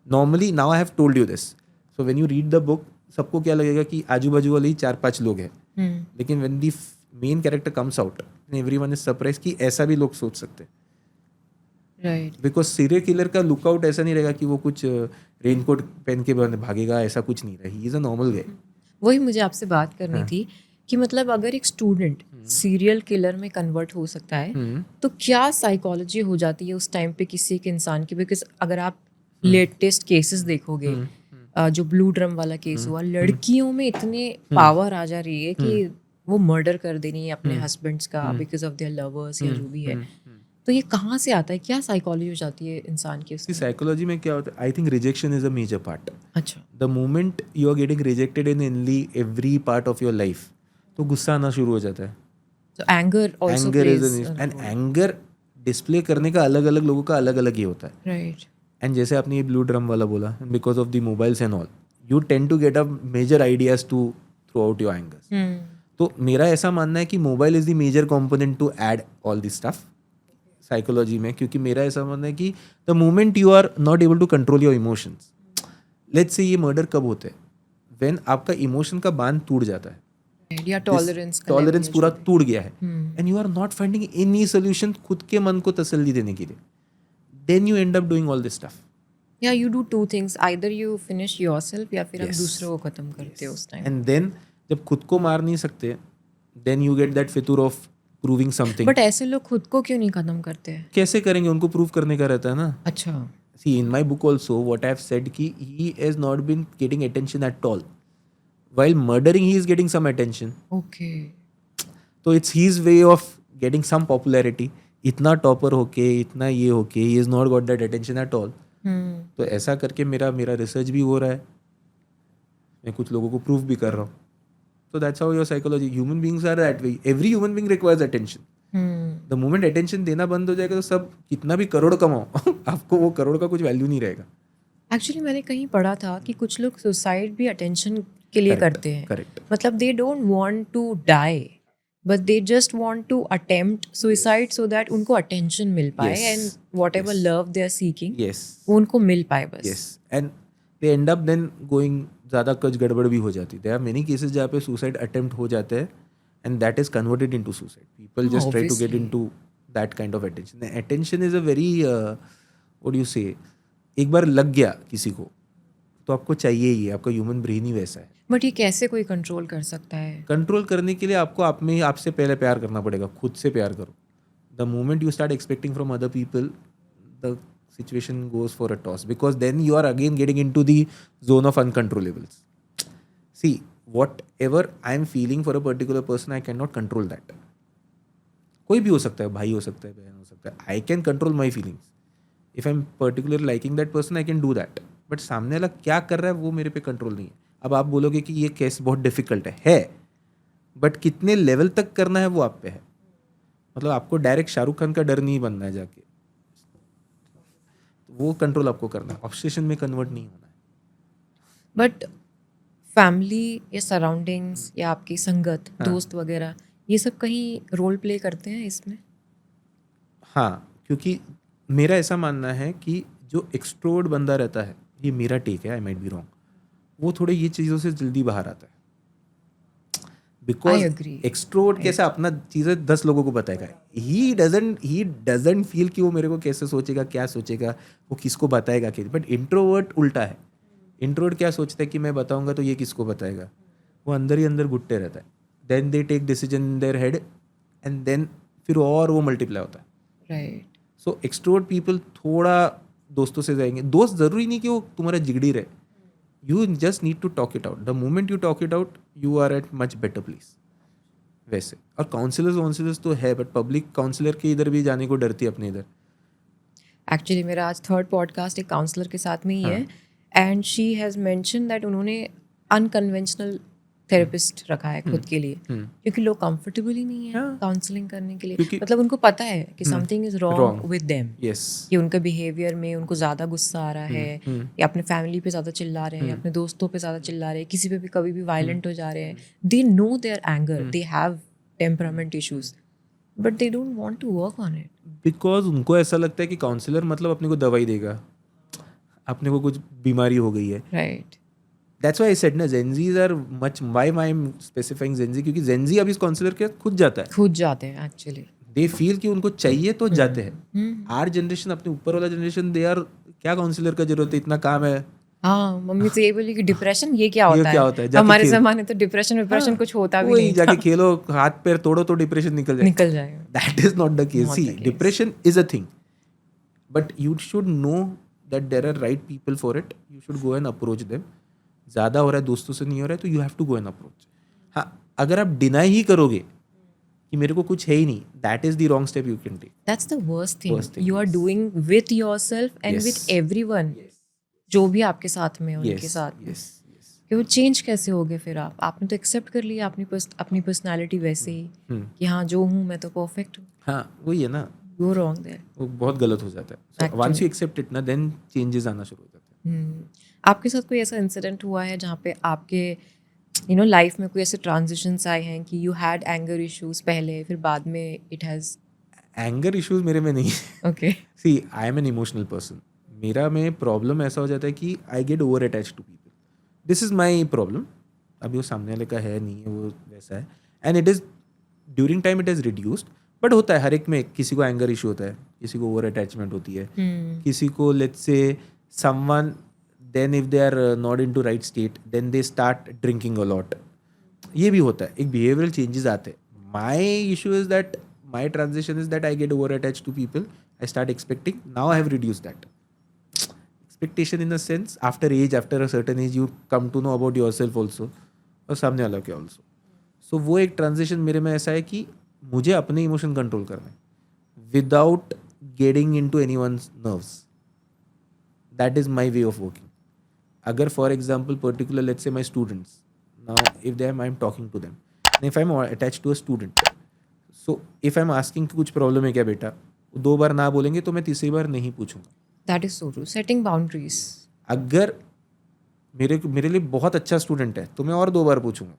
normally. Now I have told you this. So when you read the book सबको क्या लगेगा कि आजू बाजू वाले ही 4-5 लोग हैं, लेकिन when the main character comes out everyone is surprise कि ऐसा भी लोग सोच सकते हैं. राइट. बिकॉज सीरियल किलर का लुकआउट ऐसा नहीं रहेगा कि वो कुछ रेनकोट पहन के भागेगा, ऐसा कुछ नहीं रहेगा. He is a normal guy. वही मुझे आपसे बात करनी थी कि मतलब अगर एक स्टूडेंट सीरियल किलर में कन्वर्ट हो सकता है तो क्या साइकोलॉजी हो जाती है उस टाइम पे किसी एक इंसान की. बिकॉज अगर आप लेटेस्ट केसेस देखोगे, जो ब्लू ड्रम वाला केस हुआ, लड़कियों में इतने पावर आ जा रही है कि वो मर्डर कर देनी है अपने हस्बैंड्स का बिकॉज ऑफ देयर लवर्स या जो भी है. तो ये कहाँ से आता है, क्या साइकोलॉजी हो जाती है इंसान की उसकी? साइकोलॉजी में क्या होता है, I think rejection is a major part. अच्छा. The moment you are getting rejected in every part of your life तो गुस्सा आना शुरू हो जाता है. So anger also anger plays is and anger display करने का अलग अलग लोगों का अलग अलग ही होता है. right. एंड जैसे आपने ये ब्लू ड्रम वाला बोला, because of the mobiles and all you tend to get a major ideas to throughout your angles. तो मेरा ऐसा मानना है कि mobile is the major component to add all this stuff psychology में, क्योंकि मेरा ऐसा मानना है कि the moment you are not able to control your emotions, let's say ये मर्डर कब होते हैं, व्हेन आपका इमोशन का बांध टूट जाता है, या टॉलरेंस पूरा टूट गया है, and you are not finding any solution खुद के मन को तसल्ली देने के लिए, then you end up doing all this stuff. या you do two things, either you finish yourself या फिर आप दूसरों को खत्म करते हो उस टाइम. एंड देन जब खुद को मार नहीं सकते, देन यू गेट दैट फितूर ऑफ प्रूविंग समथिंग. बट ऐसे लोग खुद को क्यों नहीं खत्म करते हैं? कैसे करेंगे, उनको प्रूव करने का रहता है ना. अच्छा. See, in my book also, what I have said कि he has not been getting attention at all. While murdering, he is getting some attention. Okay. So it's his way of getting some popularity. इतना topper होके, इतना ये होके, he has not got that attention at all. तो ऐसा करके मेरा research भी हो रहा है, मैं कुछ लोगों को प्रूव भी कर रहा हूँ. So that's how your psychology, human beings are that way. Every human being requires attention. The moment attention देना बंद हो जाएगा तो सब कितना भी करोड़ कमाओ आपको वो करोड़ का कुछ वैल्यू नहीं रहेगा. एक्चुअली मैंने कहीं पढ़ा था कि कुछ लोग सुसाइड भी अटेंशन के लिए करते हैं. करेक्ट. मतलब they don't want to die but they just want to attempt suicide so that उनको अटेंशन मिल पाए and whatever love they are seeking वो उनको मिल पाए बस. Yes, and they end up then going, ज़्यादा कुछ गड़बड़ भी हो जाती है. देयर आर मेनी केसेस जहाँ पे सुसाइड अटेम्प्ट हो जाते हैं and that is converted into suicide. People just try to get into that kind of attention. Attention is a very what do you say, एक बार लग गया किसी को तो आपको चाहिए ही, आपका ह्यूमन ब्रेन ही वैसा है. बट ये कैसे कोई कंट्रोल कर सकता है? कंट्रोल करने के लिए आपको आपसे पहले प्यार करना पड़ेगा, खुद से प्यार करो. The moment you start expecting from other people, the situation goes for a toss, because then you are again getting into the zone of uncontrollables. See, whatever I am feeling for a particular person, I cannot control that. कोई भी हो सकता है, भाई हो सकता है, बहन हो सकता है. I can control my feelings. If I'm particularly liking that person, I can do that. But सामने वाला क्या कर रहा है वो मेरे पे कंट्रोल नहीं है. अब आप बोलोगे कि ये केस बहुत डिफिकल्ट है, बट कितने लेवल तक करना है वो आप पे है. मतलब आपको डायरेक्ट शाहरुख खान का डर नहीं बनना है जाके, वो कंट्रोल आपको करना है, ऑब्सेशन में कन्वर्ट नहीं होना है. बट फैमिली या सराउंडिंग्स या आपकी संगत, दोस्त वगैरह, ये सब कहीं रोल प्ले करते हैं इसमें? हाँ, क्योंकि मेरा ऐसा मानना है कि जो एक्सट्रोवर्ट बंदा रहता है, ये मेरा टेक है, आई माइट बी रॉन्ग, वो थोड़े ये चीज़ों से जल्दी बाहर आता है. बिकॉज एक्सट्रोवर्ट कैसे अपना चीज़ें 10 लोगों को बताएगा, ही डजंट फील कि वो मेरे को कैसे सोचेगा, क्या सोचेगा, वो किसको बताएगा कैसे. बट इंट्रोवर्ट उल्टा है. इंट्रोवर्ट क्या सोचता है कि मैं बताऊंगा तो ये किसको बताएगा, वो अंदर ही अंदर घुटते रहता है. Then they take decision in their head and then फिर और वो मल्टीप्लाई होता है. राइट. सो एक्सट्रोवर्ट पीपल थोड़ा दोस्तों से जाएंगे. दोस्त ज़रूरी नहीं कि वो तुम्हारा जिगड़ी रहे, you just need to talk it out. The moment you talk it out you are at much better place. वैसे और काउंसलर्स तो है, बट पब्लिक काउंसलर के इधर भी जाने को डरती है अपने इधर. एक्चुअली मेरा आज 3rd पॉडकास्ट एक काउंसलर के साथ में ही है, and she has mention that उन्होंने अनकन्वेंशनल थेरेपिस्ट रखा है खुद के लिए, क्योंकि लोग कंफर्टेबल ही नहीं है काउंसलिंग करने के लिए. मतलब उनको पता है कि something is wrong with them, कि उनका बिहेवियर में उनको ज़्यादा गुस्सा आ रहा है, या अपने फैमिली पे ज़्यादा चिल्ला रहे हैं, अपने दोस्तों पे ज़्यादा चिल्ला रहे हैं, किसी पे भी कभी भी वायलेंट हो जा रहे हैं. They know their anger, they have temperament issues, but they don't want to work on it. Because उनको ऐसा लगता है कि काउंसलर मतलब अपने को दवाई देगा, अपने को कुछ बीमारी हो गई है. Right. That's why I said ना, Gen Zs are much, why I'm specifying Gen Z, क्योंकि Gen Z अब इस काउंसलर के खुद जाता है. खुद जाते हैं एक्चुअली. They feel कि उनको चाहिए तो जाते हैं. Our generation, अपने ऊपर वाला जनरेशन, दे आर क्या काउंसलर का जरूरत है, इतना काम है. हाँ, मम्मी से ये बोली कि डिप्रेशन ये क्या होता है. हमारे ज़माने तो डिप्रेशन कुछ होता भी नहीं. जाके खेलो, हाथ पैर तोड़ो तो डिप्रेशन निकल जाएगा. That is not the case. See, depression is a thing, but you should know that there are right people for it. You should go and approach them. ज़्यादा हो रहा है, दोस्तों से नहीं हो रहा है, तो you have to go and approach. हाँ, अगर आप डिनाई ही करोगे कि मेरे को कुछ है ही नहीं, that is the wrong step you can take. That's the worst thing you are doing with yourself and with everyone, जो भी आपके साथ में उनके साथ. कि वो चेंज कैसे हो गए फिर? आपने तो एक्सेप्ट कर लिया अपनी पर्सनालिटी वैसे ही कि हाँ जो हूँ मैं तो परफेक्ट हूँ. हाँ, वही है ना. go wrong there. वो बहुत गलत हो जाता है. So once you accept it ना, then changes आना शुरू हो जाते हैं. आपके साथ कोई ऐसा इंसिडेंट हुआ है जहाँ पे आपके लाइफ में कोई ऐसे ट्रांजिशंस आए हैं कि यू हैड एंगर इश्यूज पहले, फिर बाद में इट हैज एंगर इश्यूज मेरे में नहीं है. Okay see I am an emotional person. मेरा में प्रॉब्लम ऐसा हो जाता है कि I get over attach to people. This is my problem. अभी वो सामने वाले का है नहीं है, वो वैसा है. And it is during time it is reduced. But होता है हर एक में. किसी को एंगर इशू होता है, किसी को ओवर अटैचमेंट होती है, किसी को let's say someone, then if they are not into right state, then they start drinking a lot. ये भी होता है. एक behavioral changes आते हैं. My issue is that my transition is that I get over attached to people. I start expecting. Now I have reduced that expectation in a sense. After a certain age, you come to know about yourself also और सामने वाला के also. So वो एक transition मेरे में ऐसा है कि मुझे अपने emotion control करना है without getting into anyone's nerves. That is my way of working. अगर for example particular let's say my students, now if they I am talking to them, if I am attach to a student, so if I am asking कुछ problem है क्या बेटा, 2 बार ना बोलेंगे तो मैं तीसरी बार नहीं पूछूंगा. That is so true. Setting boundaries. अगर मेरे लिए बहुत अच्छा स्टूडेंट है तो मैं और 2 बार पूछूंगा.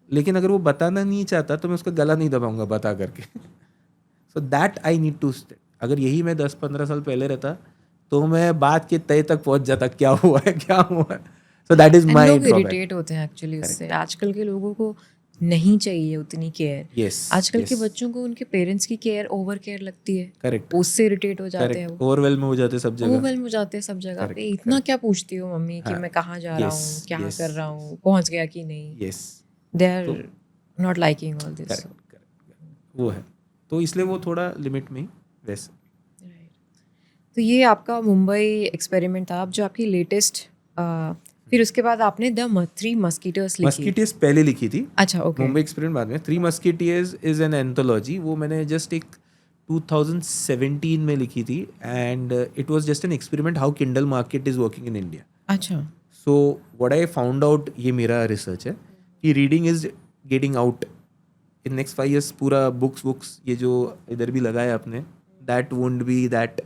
लेकिन अगर वो बताना नहीं चाहता तो मैं उसका गला नहीं दबाऊंगा बता करके. So that I need to. अगर यही मैं 10-15 साल पहले रहता तो मैं बात के तय तक पहुंच जाता, क्या हुआ है. सो दैट इज माय लोग इरिटेट होते हैं एक्चुअली उससे. आजकल के लोगों को नहीं चाहिए उतनी केयर. आजकल के बच्चों को उनके पेरेंट्स की केयर ओवर केयर लगती है. करेक्ट. उससे इरिटेट हो जाते हैं, ओवरवेलम हो जाते हैं सब जगह. ओवरवेलम हो जाते हैं सब जगह पे. इतना क्या पूछती हो मम्मी कि मैं कहाँ जा रहा हूँ, क्या कर रहा हूँ, पहुँच गया कि नहीं. They are not liking all this. वो है. तो इसलिए वो थोड़ा लिमिट में वैसे. तो ये आपका मुंबई एक्सपेरिमेंट था. अब जो आपकी लेटेस्ट, फिर उसके बाद आपने द 3 मस्कीटर्स लिखी. मस्कीटियर्स पहले लिखी थी. अच्छा, ओके. मुंबई एक्सपेरिमेंट बाद में. 3 मस्कीटियर्स इज एन एंथोलॉजी. वो मैंने जस्ट एक 2017 में लिखी थी. And it was just an experiment how Kindle market is working in India. अच्छा. So what I found out, ये मेरा रिसर्च है, कि reading is getting out in next 5 years. पूरा बुक्स ये जो इधर भी लगाया आपने, that won't be that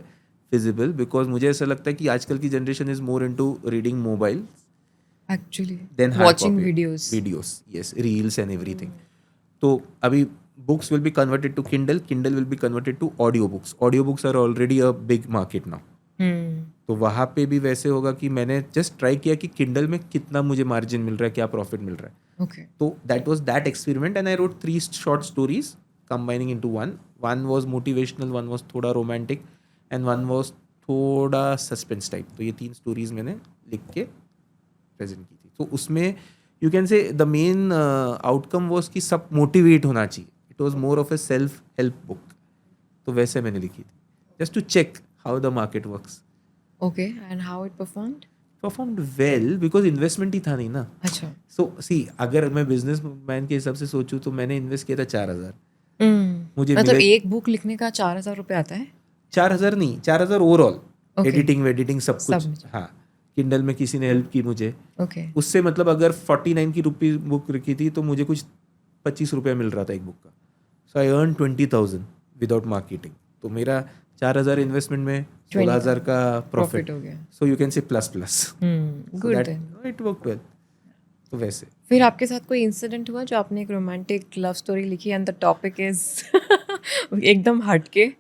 feasible. Because मुझे ऐसा लगता है कि आजकल की generation is more into reading mobile actually then watching videos. yes, reels and everything. तो अभी books will be converted to Kindle will be converted to audiobooks are already a big market now. तो वहाँ पे भी वैसे होगा कि मैंने जस्ट ट्राई किया कि Kindle में कितना मुझे मार्जिन मिल रहा है, क्या प्रॉफिट मिल रहा है. Okay. तो that was that experiment and I wrote 3 short stories combining into one was motivational, one was थोड़ा romantic and one was थोड़ा सस्पेंस टाइप. तो ये 3 स्टोरीज मैंने लिख के प्रेजेंट की थी. तो उसमें you can say the main outcome was कि सब मोटिवेट होना चाहिए. It was more of a self help book. तो वैसे मैंने लिखी थी just to check how the market works. Okay. And how it performed well because investment ही था नहीं ना. अच्छा. सो सी अगर मैं बिजनेस मैन के हिसाब से सोचूं तो मैंने इन्वेस्ट किया था 4,000. मुझे मतलब एक बुक लिखने का 4,000 रुपये आता है. 4,000 नहीं, 4,000 ओवरऑल. एडिटिंग सब कुछ. हाँ. किंडल में किसी ने हेल्प की मुझे. उससे मतलब अगर 49 की रुपी बुक रखी थी तो मुझे कुछ 25 रुपया मिल रहा था एक बुक का. सो आई अर्न 20,000 विदाउट मार्केटिंग. तो मेरा 4,000 इन्वेस्टमेंट में 16,000 का प्रॉफिट हो गया. सो यू कैन से plus. Good. It work well. तो वैसे फिर आपके साथ कोई इंसिडेंट हुआ जो आपने एक रोमांटिक लव स्टोरी लिखी एंड द टॉपिक इज एकदम हटके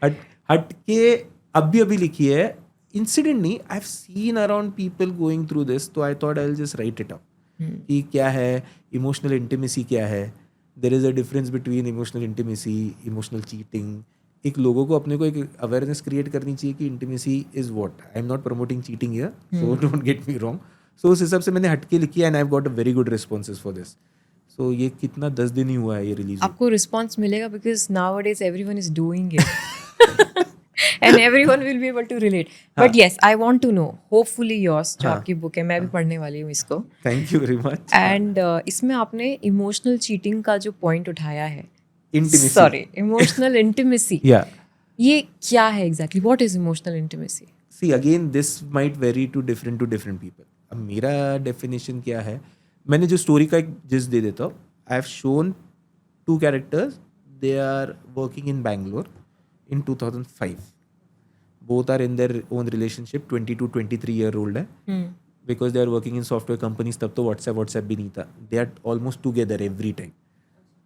अभी लिखी है. इंसिडेंट नहीं, I have seen around people going through this. तो I thought I will just write it up कि क्या है इमोशनल इंटीमेसी, क्या है. There is a difference between emotional intimacy, emotional cheating. एक लोगों को अपने को एक अवेयरनेस क्रिएट करनी चाहिए कि intimacy is what. I am not promoting cheating here, so don't get me wrong. So उस हिसाब से मैंने हटके लिखी and I have got a very good responses for this. So ये कितना 10 दिन ही हुआ है ये रिलीज. आपको रिस्पॉन्स मिलेगा because nowadays everyone is doing it and everyone will be able to relate. But yes, I want to know, hopefully yours जो आपकी बुक है, मैं भी पढ़ने वाली हूँ इसको. Thank you very much. And इसमें आपने इमोशनल चीटिंग का जो पॉइंट उठाया है, इमोशनल इंटीमेसी. ये क्या है exactly? What is emotional intimacy? See again, this might vary to different people. अब मेरा डेफिनेशन क्या है, मैंने जो स्टोरी का एक जिस दे देता हूँ. I have shown 2 characters, they are working in Bangalore. in 2005. Both are in their own relationship, 22, 23-year-old है. Because they are working in software companies, तब तो WhatsApp भी नहीं था. They are almost together every time.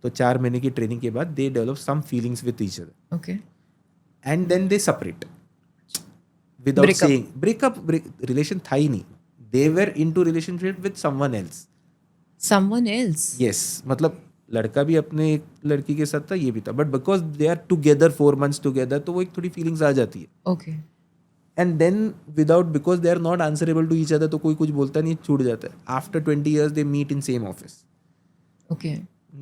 तो 4 महीने की ट्रेनिंग के बाद they develop some feelings with each other. Okay. And then they separate. Without Break up. saying, relation था ही नहीं. They were into relationship with someone else. Someone else. Yes, मतलब लड़का भी अपने एक लड़की के साथ था, ये भी था. But because they are together 4 months together, तो वो एक थोड़ी feelings आ जाती है. Okay. And then because they are not answerable to each other, तो कोई कुछ बोलता नहीं, छूट जाता है. After 20 years, they meet in same office. Okay.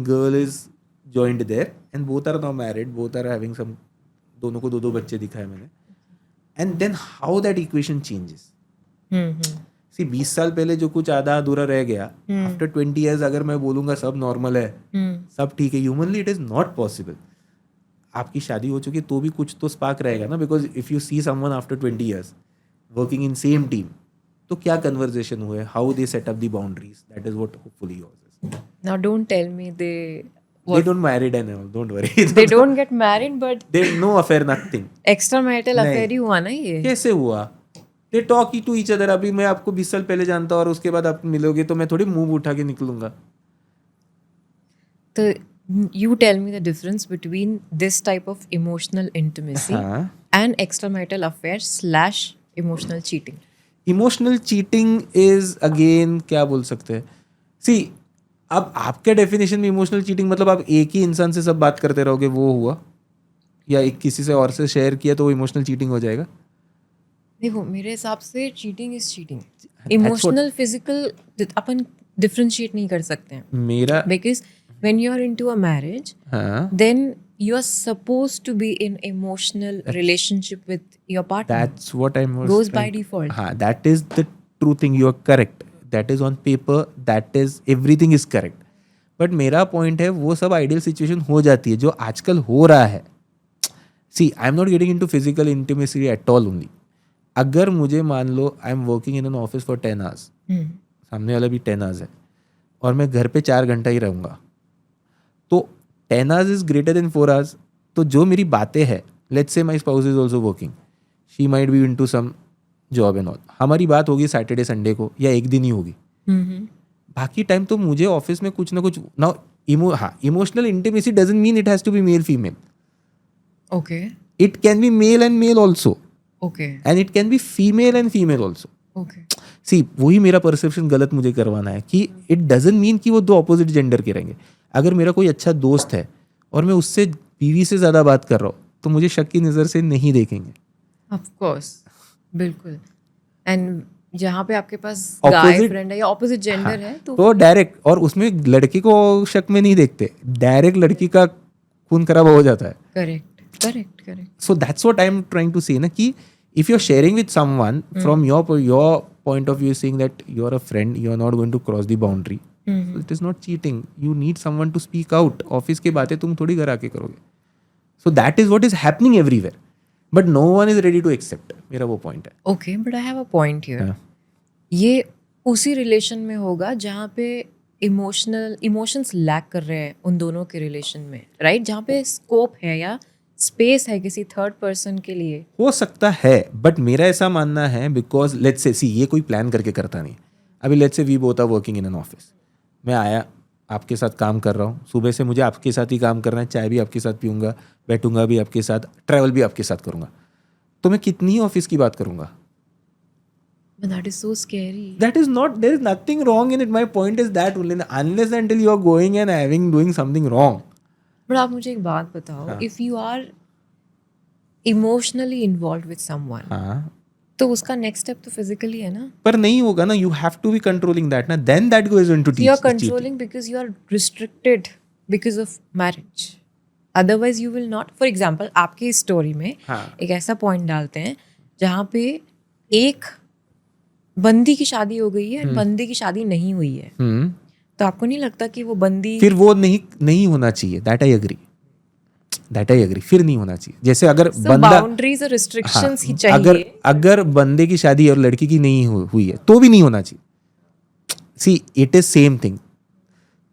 Girl is joined there and both are now married. Both are having some, दोनों को 2 बच्चे दिखाए मैंने. And then how that equation changes. See, 20 साल पहले जो कुछ आधा अधूरा रह गया, आफ्टर 20 years अगर मैं बोलूंगा सब नॉर्मल है, सब ठीक है, humanly it is not possible. आपकी शादी हो चुकी तो भी कुछ तो स्पार्क रहेगा ना, because if you see someone after 20 years working in same team, तो क्या कन्वर्सेशन हुए, how they set up the boundaries, that is what hopefully yours is. Now don't tell me They don't married and all, don't worry. they don't get married, but They no affair, nothing. extramarital नहीं. affair ही हुआ ना ये. कैसे हुआ? They talk to each other. अभी मैं आपको 20 साल पहले जानता हूँ और उसके बाद आप मिलोगे तो मैं थोड़ी मुंह उठा के निकलूंगा. So you tell me the difference between this type of emotional intimacy हाँ. and extramarital affair / emotional cheating. Emotional cheating is again क्या बोल सकते हैं. सी, अब आपके डेफिनेशन में इमोशनल चीटिंग मतलब आप एक ही इंसान से सब बात करते रहोगे, वो हुआ, या एक किसी से और से शेयर किया तो वो इमोशनल चीटिंग हो जाएगा. देखो मेरे हिसाब से cheating is cheating. Emotional physical अपन डिफरेंशिएट नहीं कर सकते हैं, मेरा because when you are into a marriage हाँ, then you are supposed to be in emotional relationship with your partner. that's what I'm Goes by trying- default. हाँ, that is the true thing. You are correct. That is on paper. That is everything is correct. But मेरा point है वो सब ideal situation हो जाती है जो आजकल हो रहा है. See, I'm not getting into physical intimacy at all only. अगर मुझे मान लो I'm working in an office for 10 hours, सामने वाला भी 10 hours है और मैं घर पे 4 घंटा ही रहूँगा, तो 10 hours is greater than 4 hours. तो जो मेरी बातें हैं, let's say my spouse is also working, she might be into some job and all, हमारी बात होगी सैटरडे संडे को या एक दिन ही होगी. बाकी टाइम तो मुझे ऑफिस में कुछ ना कुछ ना. Emotional intimacy doesn't mean it has to be male female. Okay. It can be male and male also, Okay. And it can be female and female also. Okay. See, वही मेरा perception गलत मुझे करवाना है कि इट डजंट मीन कि वो 2 opposite gender के रहेंगे. अगर मेरा कोई अच्छा दोस्त है और मैं उससे बीवी से ज़्यादा बात कर रहा हूँ तो मुझे शक की नज़र से नहीं देखेंगे. Of course. बिल्कुल. And जहाँ पे आपके पास गाय Opposite- फ्रेंड है या ऑपोजिट जेंडर है तो डायरेक्ट, और उसमें लड़की को शक में नहीं देखते, डायरेक्ट लड़की का खून खराब हो जाता है. Correct correct correct. So that's what I'm trying to say na, कि if you're sharing with someone from your point of view, saying that you're a friend, you're not going to cross the boundary, so it is not cheating. You need someone to speak out. Office की बातें तुम थोड़ी घर आके करोगे. So that is what is happening everywhere, but no one is ready to accept. मेरा वो point है. Okay but I have a point here. हाँ. ये उसी रिलेशन में होगा जहाँ पे इमोशंस लैक कर रहे हैं उन दोनों के रिलेशन में, राइट? जहाँ पे स्कोप है या स्पेस है किसी थर्ड पर्सन के लिए. हो सकता है, बट मेरा ऐसा मानना है बिकॉज लेट्स से, सी, ये कोई प्लान करके करता नहीं. अभी let's say we both are working in an office, मैं आया आपके साथ काम कर रहा हूँ, सुबह से मुझे आपके साथ ही काम करना है, चाय भी आपके साथ पीऊँगा, बैठूंगा भी आपके साथ, ट्रैवल भी आपके साथ करूँगा, तो मैं कितनी ही ऑफिस की बात करूँगा. But that is so scary. That is not, there is nothing wrong in it. My point is that only, unless and until you are going and doing something wrong. But आप मुझे एक बात बताओ, if you are emotionally involve with someone, हाँ, तो उसका next step तो physically है ना. पर नहीं होगा ना. You have to be controlling that ना, then that goes into you are controlling because you are restricted because of marriage. Otherwise you will not. For example आपकी स्टोरी में हाँ. एक ऐसा पॉइंट डालते हैं जहाँ पे एक बंदी की शादी हो गई है और बंदी की शादी नहीं हुई है, तो आपको नहीं लगता कि वो बंदी फिर वो नहीं होना चाहिए. That I agree. फिर नहीं होना चाहिए. जैसे अगर बंदा, बाउंड्रीज और रिस्ट्रिक्शंस ही चाहिए. अगर बंदे की शादी और लड़की की नहीं हुई है तो भी नहीं होना चाहिए. सी, इट इज सेम थिंग.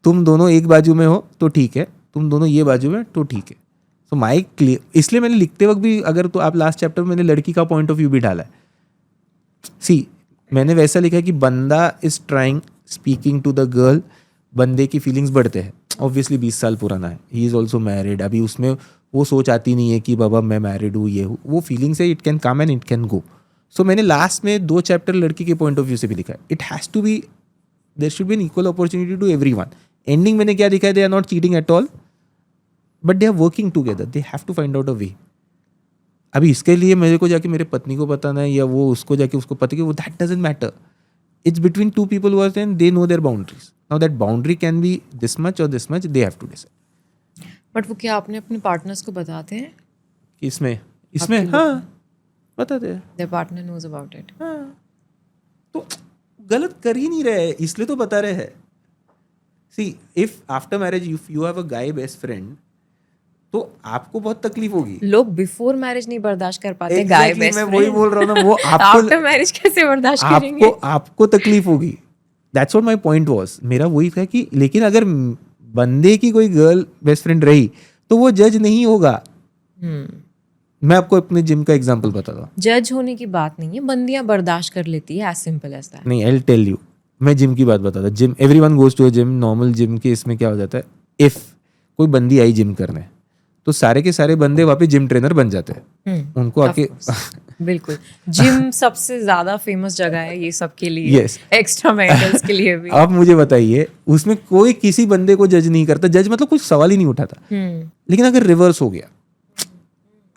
तुम दोनों एक बाजू में हो तो ठीक है, तुम दोनों ये बाजू में तो ठीक है. सो माई क्लियर, इसलिए मैंने लिखते वक्त भी, अगर तो आप लास्ट चैप्टर में मैंने लड़की का पॉइंट ऑफ व्यू भी डाला है. सी मैंने वैसा लिखा है कि बंदा is trying speaking to the girl, बंदे की फीलिंग्स बढ़ते हैं. ऑब्वियसली 20 साल पुराना है, ही इज ऑल्सो मैरिड. अभी उसमें वो सोच आती नहीं है कि बाबा मैं मैरिड हूँ, ये हूँ. वो फीलिंग्स है, it can come and it can go. So मैंने लास्ट में 2 चैप्टर लड़की के पॉइंट ऑफ व्यू से भी लिखा है. It has to be, there should be an equal opportunity to everyone. Ending मैंने क्या लिखा है, they are not cheating at all, but they are working together, they have to find out a way. अभी इसके लिए मेरे को जाके मेरे पत्नी को बताना है या वो उसको जाके उसको पता, कि वो that doesn't matter. It's between two people who are there and they know their boundaries. Now that boundary can be this much or this much, they have to decide. But वो क्या आपने अपने पार्टनर्स को बताते हैं? इसमें हाँ बताते हैं. Their partner knows about it. हाँ, तो गलत कर ही नहीं रहे, इसलिए तो बता रहे हैं. See, if after marriage if you have a guy best friend, तो आपको बहुत तकलीफ होगी. लोग बिफोर मैरिज नहीं बर्दाश्त कर पाते गाय Exactly, बेस्ट मैं वही बोल रहा हूँ ना, वो आफ्टर मैरिज कैसे बर्दाश्त करेंगे? आपको तकलीफ होगी. That's what my point was. मेरा वही था कि लेकिन अगर बंदे की कोई गर्ल बेस्ट फ्रेंड रही तो वो जज नहीं होगा. मैं आपको अपने जिम का एग्जांपल बताता हूँ. जज होने की बात नहीं है, बंदियां बर्दाश्त कर लेती है, एज सिंपल एज दैट. नहीं, आई विल टेल यू. मैं जिम की बात बताता. Gym, everyone goes to a gym. Normal gym के इसमें क्या हो जाता है, इफ कोई बंदी आई जिम करने तो सारे के सारे बंदे वहाँ पे जिम ट्रेनर बन जाते हैं. उनको आके बिल्कुल, जिम सबसे ज्यादा फेमस जगह है ये सब के लिए. Yes. एक्स्ट्रा मैरिटल्स के लिए भी. आप मुझे बताइए, उसमें कोई किसी बंदे को जज नहीं करता. जज मतलब कुछ सवाल ही नहीं उठाता. लेकिन अगर रिवर्स हो गया,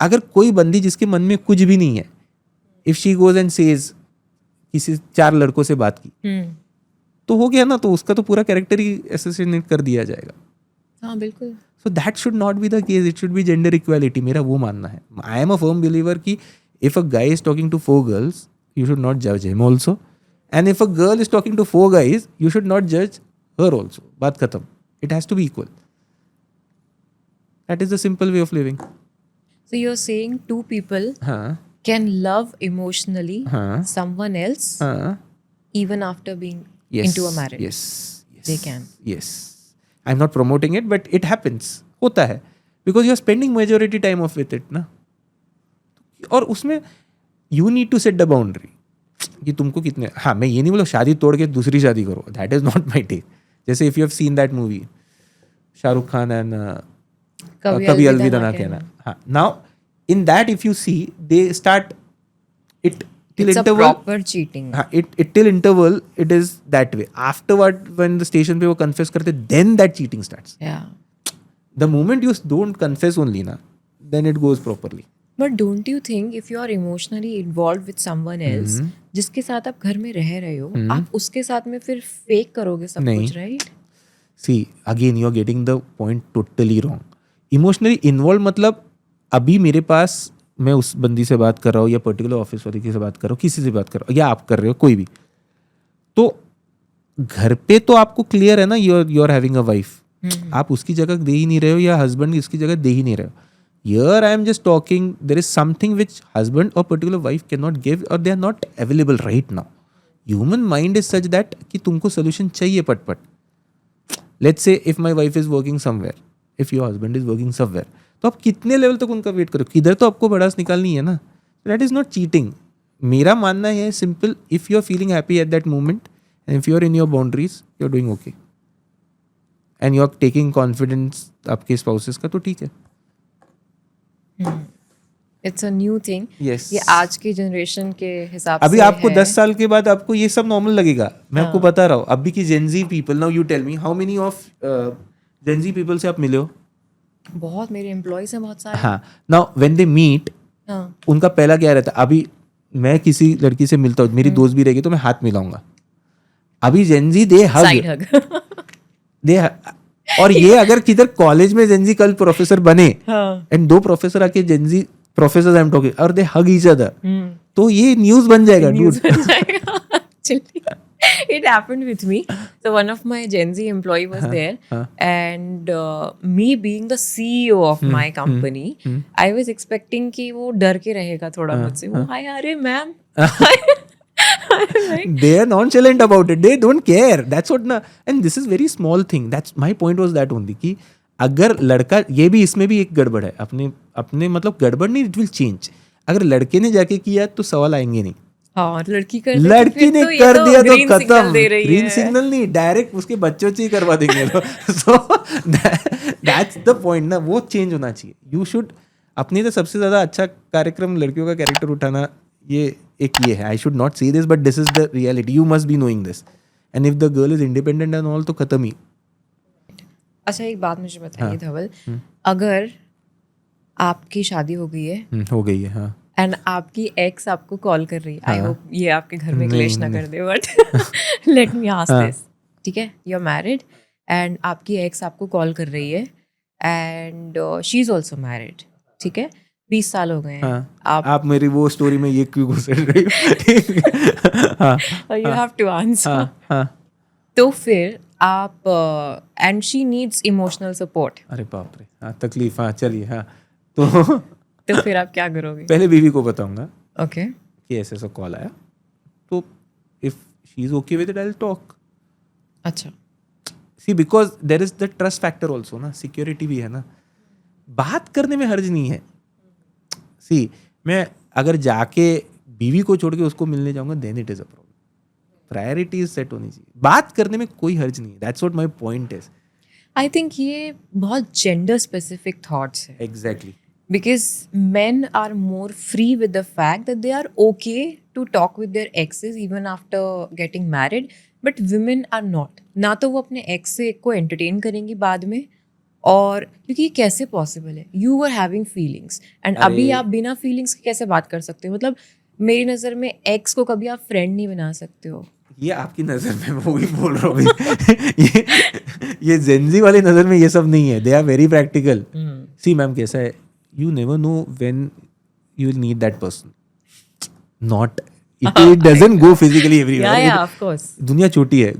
अगर कोई बंदी जिसके मन में कुछ भी नहीं है, if she goes and says किसी 4 लड़कों से बात की, तो हो गया ना, तो उसका तो पूरा कैरेक्टर ही एसोसिएट कर दिया जाएगा. हाँ बिल्कुल. So that should not be the case. It should be gender equality. मेरा वो मानना है. I am a firm believer कि if a guy is talking to 4 girls, you should not जज him also. And if a girl is talking to 4 guys, you should not जज her also. बात खत्म. It has to be equal. That is the simple way of living. So you're saying two people हाँ can love emotionally हाँ someone else हाँ. even after being Yes, into a marriage. Yes. They can. Yes. I'm not promoting it, but it happens. होता है. Because you are spending majority time off with it ना. और उसमें you need to set the boundary. कि तुमको कितने, हाँ मैं ये नहीं बोला शादी तोड़ के दूसरी शादी करो. That is not my take. जैसे if you have seen that movie, Shahrukh Khan and कभी अलविदा ना कहना. हाँ. Now in that if you see, they start it till It's interval. a proper cheating. हाँ, it till interval it is that way. Afterward when the station पे वो confess करते, then that cheating starts. Yeah. The moment you don't confess only ना, then it goes properly. But don't you think if you are emotionally involved with someone else, जिसके साथ आप घर में रह रहे हो, आप उसके साथ में फिर फेक करोगे सब नहीं. कुछ, right? See, again you are getting the point totally wrong. Emotionally involved मतलब अभी मेरे पास, मैं उस बंदी से बात कर रहा हूँ या पर्टिकुलर ऑफिस वाले की से बात कर रहा हूँ, किसी से बात कर रहा हूँ या आप कर रहे हो, कोई भी, तो घर पे तो आपको क्लियर है ना, you are having a wife. आप उसकी जगह दे ही नहीं रहे हो या हस्बैंड इसकी जगह दे ही नहीं रहे हो. Here I am just talking, there is something which husband or particular wife cannot give or they are not available right now. Human mind is such that कि तुमको solution चाहिए पट. Let's say if my wife is working somewhere, if your husband is working somewhere, तो आप कितने level तक उनका wait करो, किधर तो आपको भड़ास निकालनी है ना. That is not cheating. मेरा मानना है simple, if you are feeling happy at that moment and if you are in your boundaries, you are doing okay and you are taking confidence आपके स्पाउसेस का, तो ठीक है. It's a new thing. Yes. ये आज की generation के हिसाब अभी से आपको है. 10 साल के बाद आपको ये सब नॉर्मल लगेगा. मैं आपको बता रहा हूँ अभी की Gen Z people. Now you tell me how many of Gen Z people से आप मिले हो. बहुत, मेरे एम्प्लॉयज हैं बहुत सारे. हाँ. नाउ व्हेन दे मीट, उनका पहला क्या रहता है, अभी मैं किसी लड़की से मिलता हूँ, मेरी दोस्त भी रहेगी तो मैं हाथ मिलाऊंगा. अभी जेनजी दे साइड हग हग. और ये अगर किधर कॉलेज में जेनजी कल प्रोफेसर बने एंड 2 प्रोफेसर आके Gen Z professor I am talking और दे हग ईच अदर, तो ये न्यूज बन जाएगा dude. Actually, it happened with me. So one of my Gen Z employee was there, and me being the CEO of my company, I was expecting कि वो डर के रहेगा थोड़ा मुझसे. वो हाय अरे ma'am. They are nonchalant about it. They don't care. That's what na. And this is very small thing. That's my point was that only कि अगर लड़का, ये भी इसमें भी एक गड़बड़ है, अपने अपने मतलब गड़बड़ नहीं, इट विल चेंज। अगर लड़के ने जाके किया तो सवाल आएंगे नहीं, हाँ, और लड़की कर दे तो लड़की फिर ने तो ये कर दिया तो ग्रीन सिग्नल खत्म, दे रही ग्रीन है। सिग्नल नहीं, डायरेक्ट उसके बच्चों से ही करवा देंगे लोग। सो दैट्स द पॉइंट ना, वो चेंज होना चाहिए। यू शुड अपनी तो सबसे ज्यादा अच्छा कार्यक्रम लड़कियों का कैरेक्टर उठाना, ये एक ये है। आई शुड नॉट से this but this is the reality, you must be knowing this. And if the girl is independent and all तो खत्म ही। अच्छा, एक बात मुझे बताइए धवल, अगर आपकी शादी हो गई है हो गई है, हाँ। एंड आपकी एक्स आपको कॉल कर रही है, आई होप ये आपके घर में नहीं, क्लेश ना नहीं। कर दे, बट लेट मी आस्क हाँ। दिस, ठीक है, यू आर मैरिड एंड आपकी एक्स आपको कॉल कर रही है and she is also married, ठीक है, 20 साल हो गए हैं, हाँ, आप मेरी वो स्टोरी में ये क्यों घुस रही हो? ठीक है, हाँ, यू हैव टू आंसर, हाँ, हाँ। तो फिर आप and she needs emotional support, अरे बाप रे, हाँ, तकलीफ, हाँ, चलिए, हाँ। तो तो फिर आप क्या करोगे? पहले बीवी को बताऊंगा ओके, कि ऐसा ऐसा कॉल आया, तो if she is okay with it I will talk. अच्छा, see because there is the trust factor also ना, सिक्योरिटी भी है ना, बात करने में हर्ज नहीं है। सी मैं अगर जाके बीवी को छोड़ के उसको मिलने जाऊंगा then it is a problem. Priorities set होनी चाहिए, बात करने में कोई हर्ज नहीं है, that's what my point is. I think ये बहुत जेंडर स्पेसिफिक थॉट्स है, exactly, because men are more free with the fact that they are okay to talk with their exes even after getting married, but women are not. ना तो वो अपने ex से को entertain करेंगी बाद में, और क्योंकि ये कैसे possible है, you were having feelings and अभी आप बिना feelings के कैसे बात कर सकते हो? मतलब मेरी नज़र में ex को कभी आप friend नहीं बना सकते हो। ये आपकी नजर में, मैं वही बोल रहा हूँ अभी। ये जेंजी वाली नजर में ये सब नहीं है, they are very practical. See ma'am कैसा है, you never know when you will need that person, not it doesn't go physically everywhere. Yeah, of course. दुनिया छोटी है,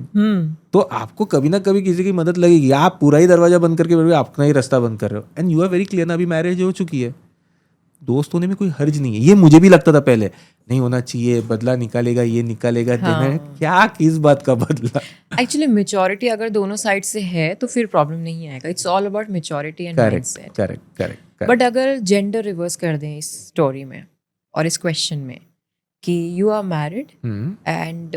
तो आपको कभी ना कभी किसी की मदद लगेगी। आप पूरा ही दरवाजा बंद करके बैठोगे, अपना ही रास्ता बंद कर रहे हो, and you are very clear ना, अभी मैरिज हो चुकी है, दोस्त होने में कोई हर्ज नहीं है। ये मुझे भी लगता था पहले, नहीं होना चाहिए, बदला निकालेगा, ये निकालेगा, देना क्या, किस बात का बदला। एक्चुअली मेच्योरिटी अगर दोनों साइड से है तो फिर प्रॉब्लम नहीं आएगा, it's all about maturity and mindset. Correct. But अगर जेंडर रिवर्स कर दें इस स्टोरी में और इस क्वेश्चन में कि you are married and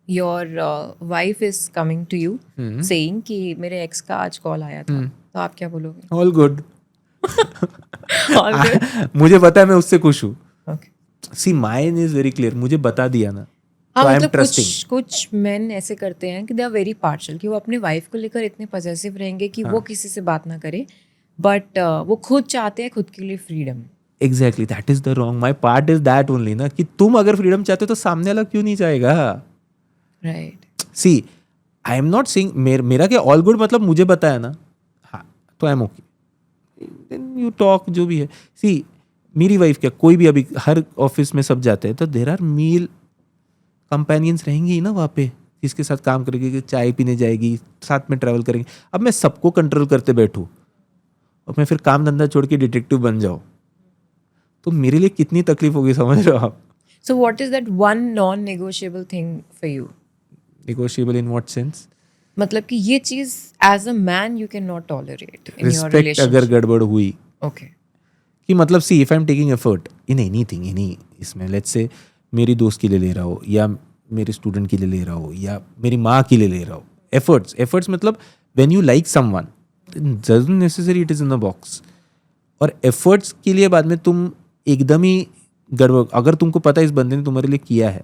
your wife is coming to you saying कि मेरे एक्स का आज कॉल आया था, तो आप क्या बोलोगे? All good. All good? मुझे पता है, मैं उससे खुश हूँ। Okay. See mine is very clear, मुझे बता दिया ना, हाँ, तो आई एम मतलब ट्रस्टिंग। कुछ मेन ऐसे करते हैं कि दे आर वेरी पार्शल, कि वो अपने वाइफ को लेकर इतने पॉजेसिव रहेंगे कि वो किसी से बात ना करे, बट वो खुद चाहते हैं खुद के लिए freedom. Exactly, that is the wrong, my part is that only ना, कि तुम अगर फ्रीडम चाहते हो तो सामने वाला क्यों नहीं चाहेगा? Right. See I am not saying मेरा क्या ऑल गुड मतलब मुझे बताया ना, हाँ, तो I am okay, then you talk, जो भी है। सी मेरी वाइफ क्या, कोई भी अभी हर ऑफिस में सब जाते हैं, तो देर आर मील कंपेनियंस रहेंगी ही ना वहाँ पे, जिसके साथ काम करेगी, चाय पीने जाएगी, साथ में ट्रैवल करेंगे। अब मैं सबको कंट्रोल करते बैठूँ और मैं फिर काम धंधा छोड़ के डिटेक्टिव बन जाऊँ, तो मेरे लिए कितनी तकलीफ होगी, समझ रहे हो आप? So what is that one non negotiable thing for you? Negotiable in what sense? मतलब कि ये चीज as a man you can not tolerate in your respect relationship. अगर गड़बड़ हुई, ओके, कि मतलब see if I am taking effort in anything, any इसमें, लेट्स से मेरी दोस्त के लिए ले रहा हो, या मेरे स्टूडेंट के लिए ले रहा हो, या मेरी माँ के लिए ले रहा हो, एफर्ट्स मतलब when you like someone doesn't necessary it is in the box. और एफर्ट्स के लिए बाद में तुम एकदम ही गड़बड़, अगर तुमको पता है इस बंदे ने तुम्हारे लिए किया है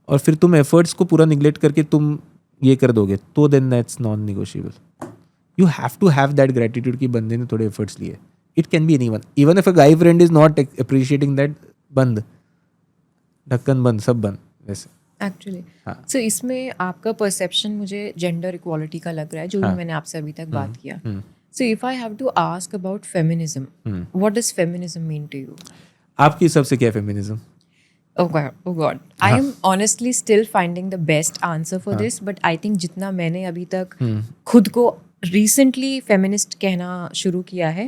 और फिर तुम एफर्ट्स को पूरा निगलेक्ट करके तुम ये कर दोगे, तो then that's non negotiable. You have to have that gratitude कि बंदे ने थोड़े एफर्ट्स लिए। It can be anyone, even if a guy friend is not appreciating that, बंद, ढक्कन बंद, सब बंद वैसे। एक्चुअली हाँ। सो इसमें आपका परसेप्शन मुझे जेंडर इक्वालिटी का लग रहा है, जो भी मैंने आपसे अभी तक बात किया। So if I have to ask about feminism, what does feminism mean to you? आपके हिसाब से क्या feminism? Oh God. I am honestly still finding the best answer for this, but I think जितना मैंने अभी तक खुद को recently feminist कहना शुरू किया है,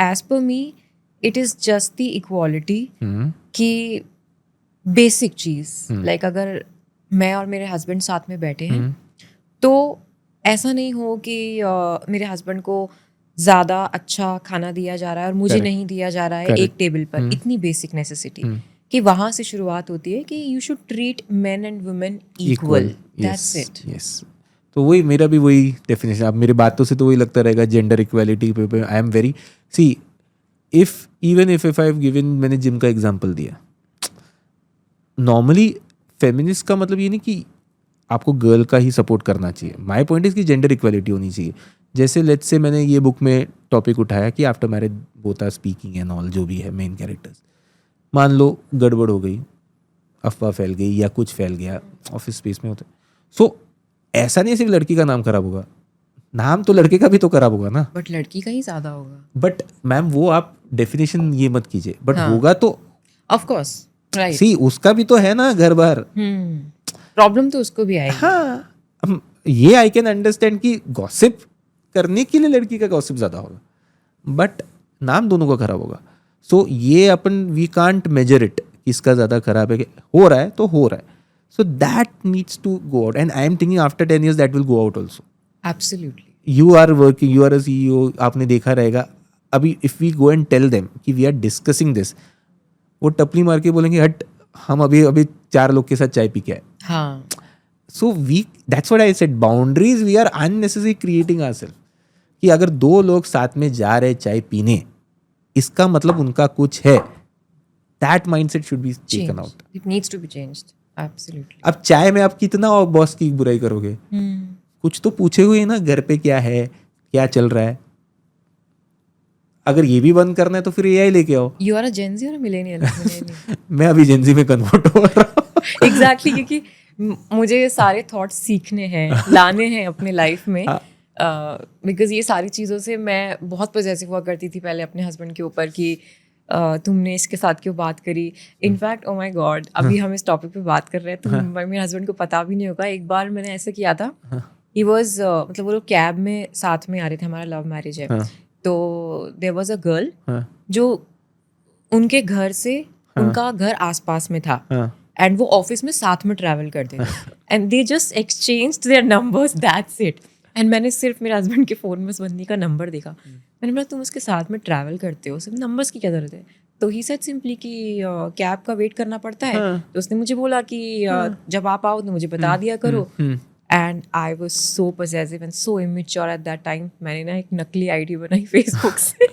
as per me, it is just the equality कि basic चीज़, like अगर मैं और मेरे husband साथ में बैठे हैं, तो ऐसा नहीं हो कि मेरे husband को ज्यादा अच्छा खाना दिया जा रहा है और मुझे Correct. नहीं दिया जा रहा है Correct. एक टेबल पर, इतनी बेसिक नेसेसिटी कि वहां से शुरुआत होती है कि you should treat main and women equal, that's it. Yes. तो वही मेरा भी वही डेफिनेशन. अब मेरी बातों से तो वही लगता रहेगा जेंडर इक्वालिटी पे. I am very C if I have given, मैंने जिम का एग्जांपल दिया. नॉर्मली फेमिनिस्ट का मतलब ये नहीं कि आपको गर्ल का ही सपोर्ट करना चाहिए. माय पॉइंट इज कि जेंडर इक्वालिटी होनी चाहिए. जैसे लेट्स से मैंने ये बुक में टॉपिक उठाया कि after marriage both are speaking and all, जो भी है मेन कैरेक्टर्स. मान लो गड़बड़ हो गई, अफवाह फैल गई या कुछ फैल गया, ऑफिस स्पेस में होता है. सो ऐसा नहीं सिर्फ लड़की का नाम खराब होगा, नाम तो लड़के का भी तो खराब होगा ना. बट लड़की का ही ज्यादा होगा. बट मैम वो आप डेफिनेशन ये मत कीजिए. बट हाँ. होगा तो ऑफ कोर्स, राइट. सी उसका भी तो है ना घर बार. प्रॉब्लम तो उसको भी आएगी. हाँ, ये आई कैन अंडरस्टैंड कि गॉसिप करने के लिए लड़की का गॉसिप ज्यादा होगा, बट नाम दोनों का खराब होगा. सो ये अपन वी कांट मेजर इट किसका ज्यादा खराब है. हो रहा है तो हो रहा है. So that needs to go out and I am thinking after 10 years that will go out also. Absolutely. You are working, you are a CEO, आपने देखा रहेगा. अभी if we go and tell them कि we are discussing this, वो टपली मार के बोलेंगे हट, हम अभी 4 लोग के साथ चाय पी के आए. हाँ. So we, that's what I said, boundaries we are unnecessary creating ourself. कि अगर 2 लोग साथ में जा रहे चाय पीने, इसका मतलब उनका कुछ है. That mindset should be taken out. It needs to be changed. Absolutely. अब चाय में आप कितना और बॉस की बुराई करोगे. कुछ तो पूछे हुए ना, घर पे क्या है, क्या चल रहा है. अगर ये भी बंद करना है तो फिर AI लेके आओ. यू आर अ जेन ज़ी और अ मिलेनियल? मैं अभी जेनजी में कन्वर्ट हो रहा हूँ. एग्जैक्टली, क्योंकि मुझे ये सारे थॉट्स सीखने हैं, लाने हैं अपने लाइफ में. बिकॉज ये सारी चीज़ों से मैं बहुत पॉजेसिव हुआ करती थी पहले अपने हस्बैंड के ऊपर कि तुमने इसके साथ क्यों बात करी. इनफैक्ट ओ माय गॉड, अभी हम इस टॉपिक पे बात कर रहे हैं तो मेरे हस्बैंड को पता भी नहीं होगा. एक बार मैंने ऐसा किया था. ही वॉज मतलब वो लोग कैब में साथ में आ रहे थे, हमारा लव मैरिज है. तो देयर वाज अ गर्ल जो उनके घर से, उनका घर आसपास में था एंड वो ऑफिस में साथ में ट्रैवल करते थे and they just exchanged their numbers, that's it. And मैंने सिर्फ मेरे हस्बैंड के फ़ोन में उस बंदी का नंबर देखा. मैंने बोला तुम उसके साथ में ट्रैवल करते हो, सिर्फ नंबर्स की क्या ज़रूरत है. तो ही सेड सिंपली कि कैब का वेट करना पड़ता है. तो उसने मुझे बोला कि जब आप आओ तो मुझे बता दिया करो. And I was so possessive and so immature at that time. मैंने ना एक नकली ID बनाई फेसबुक से.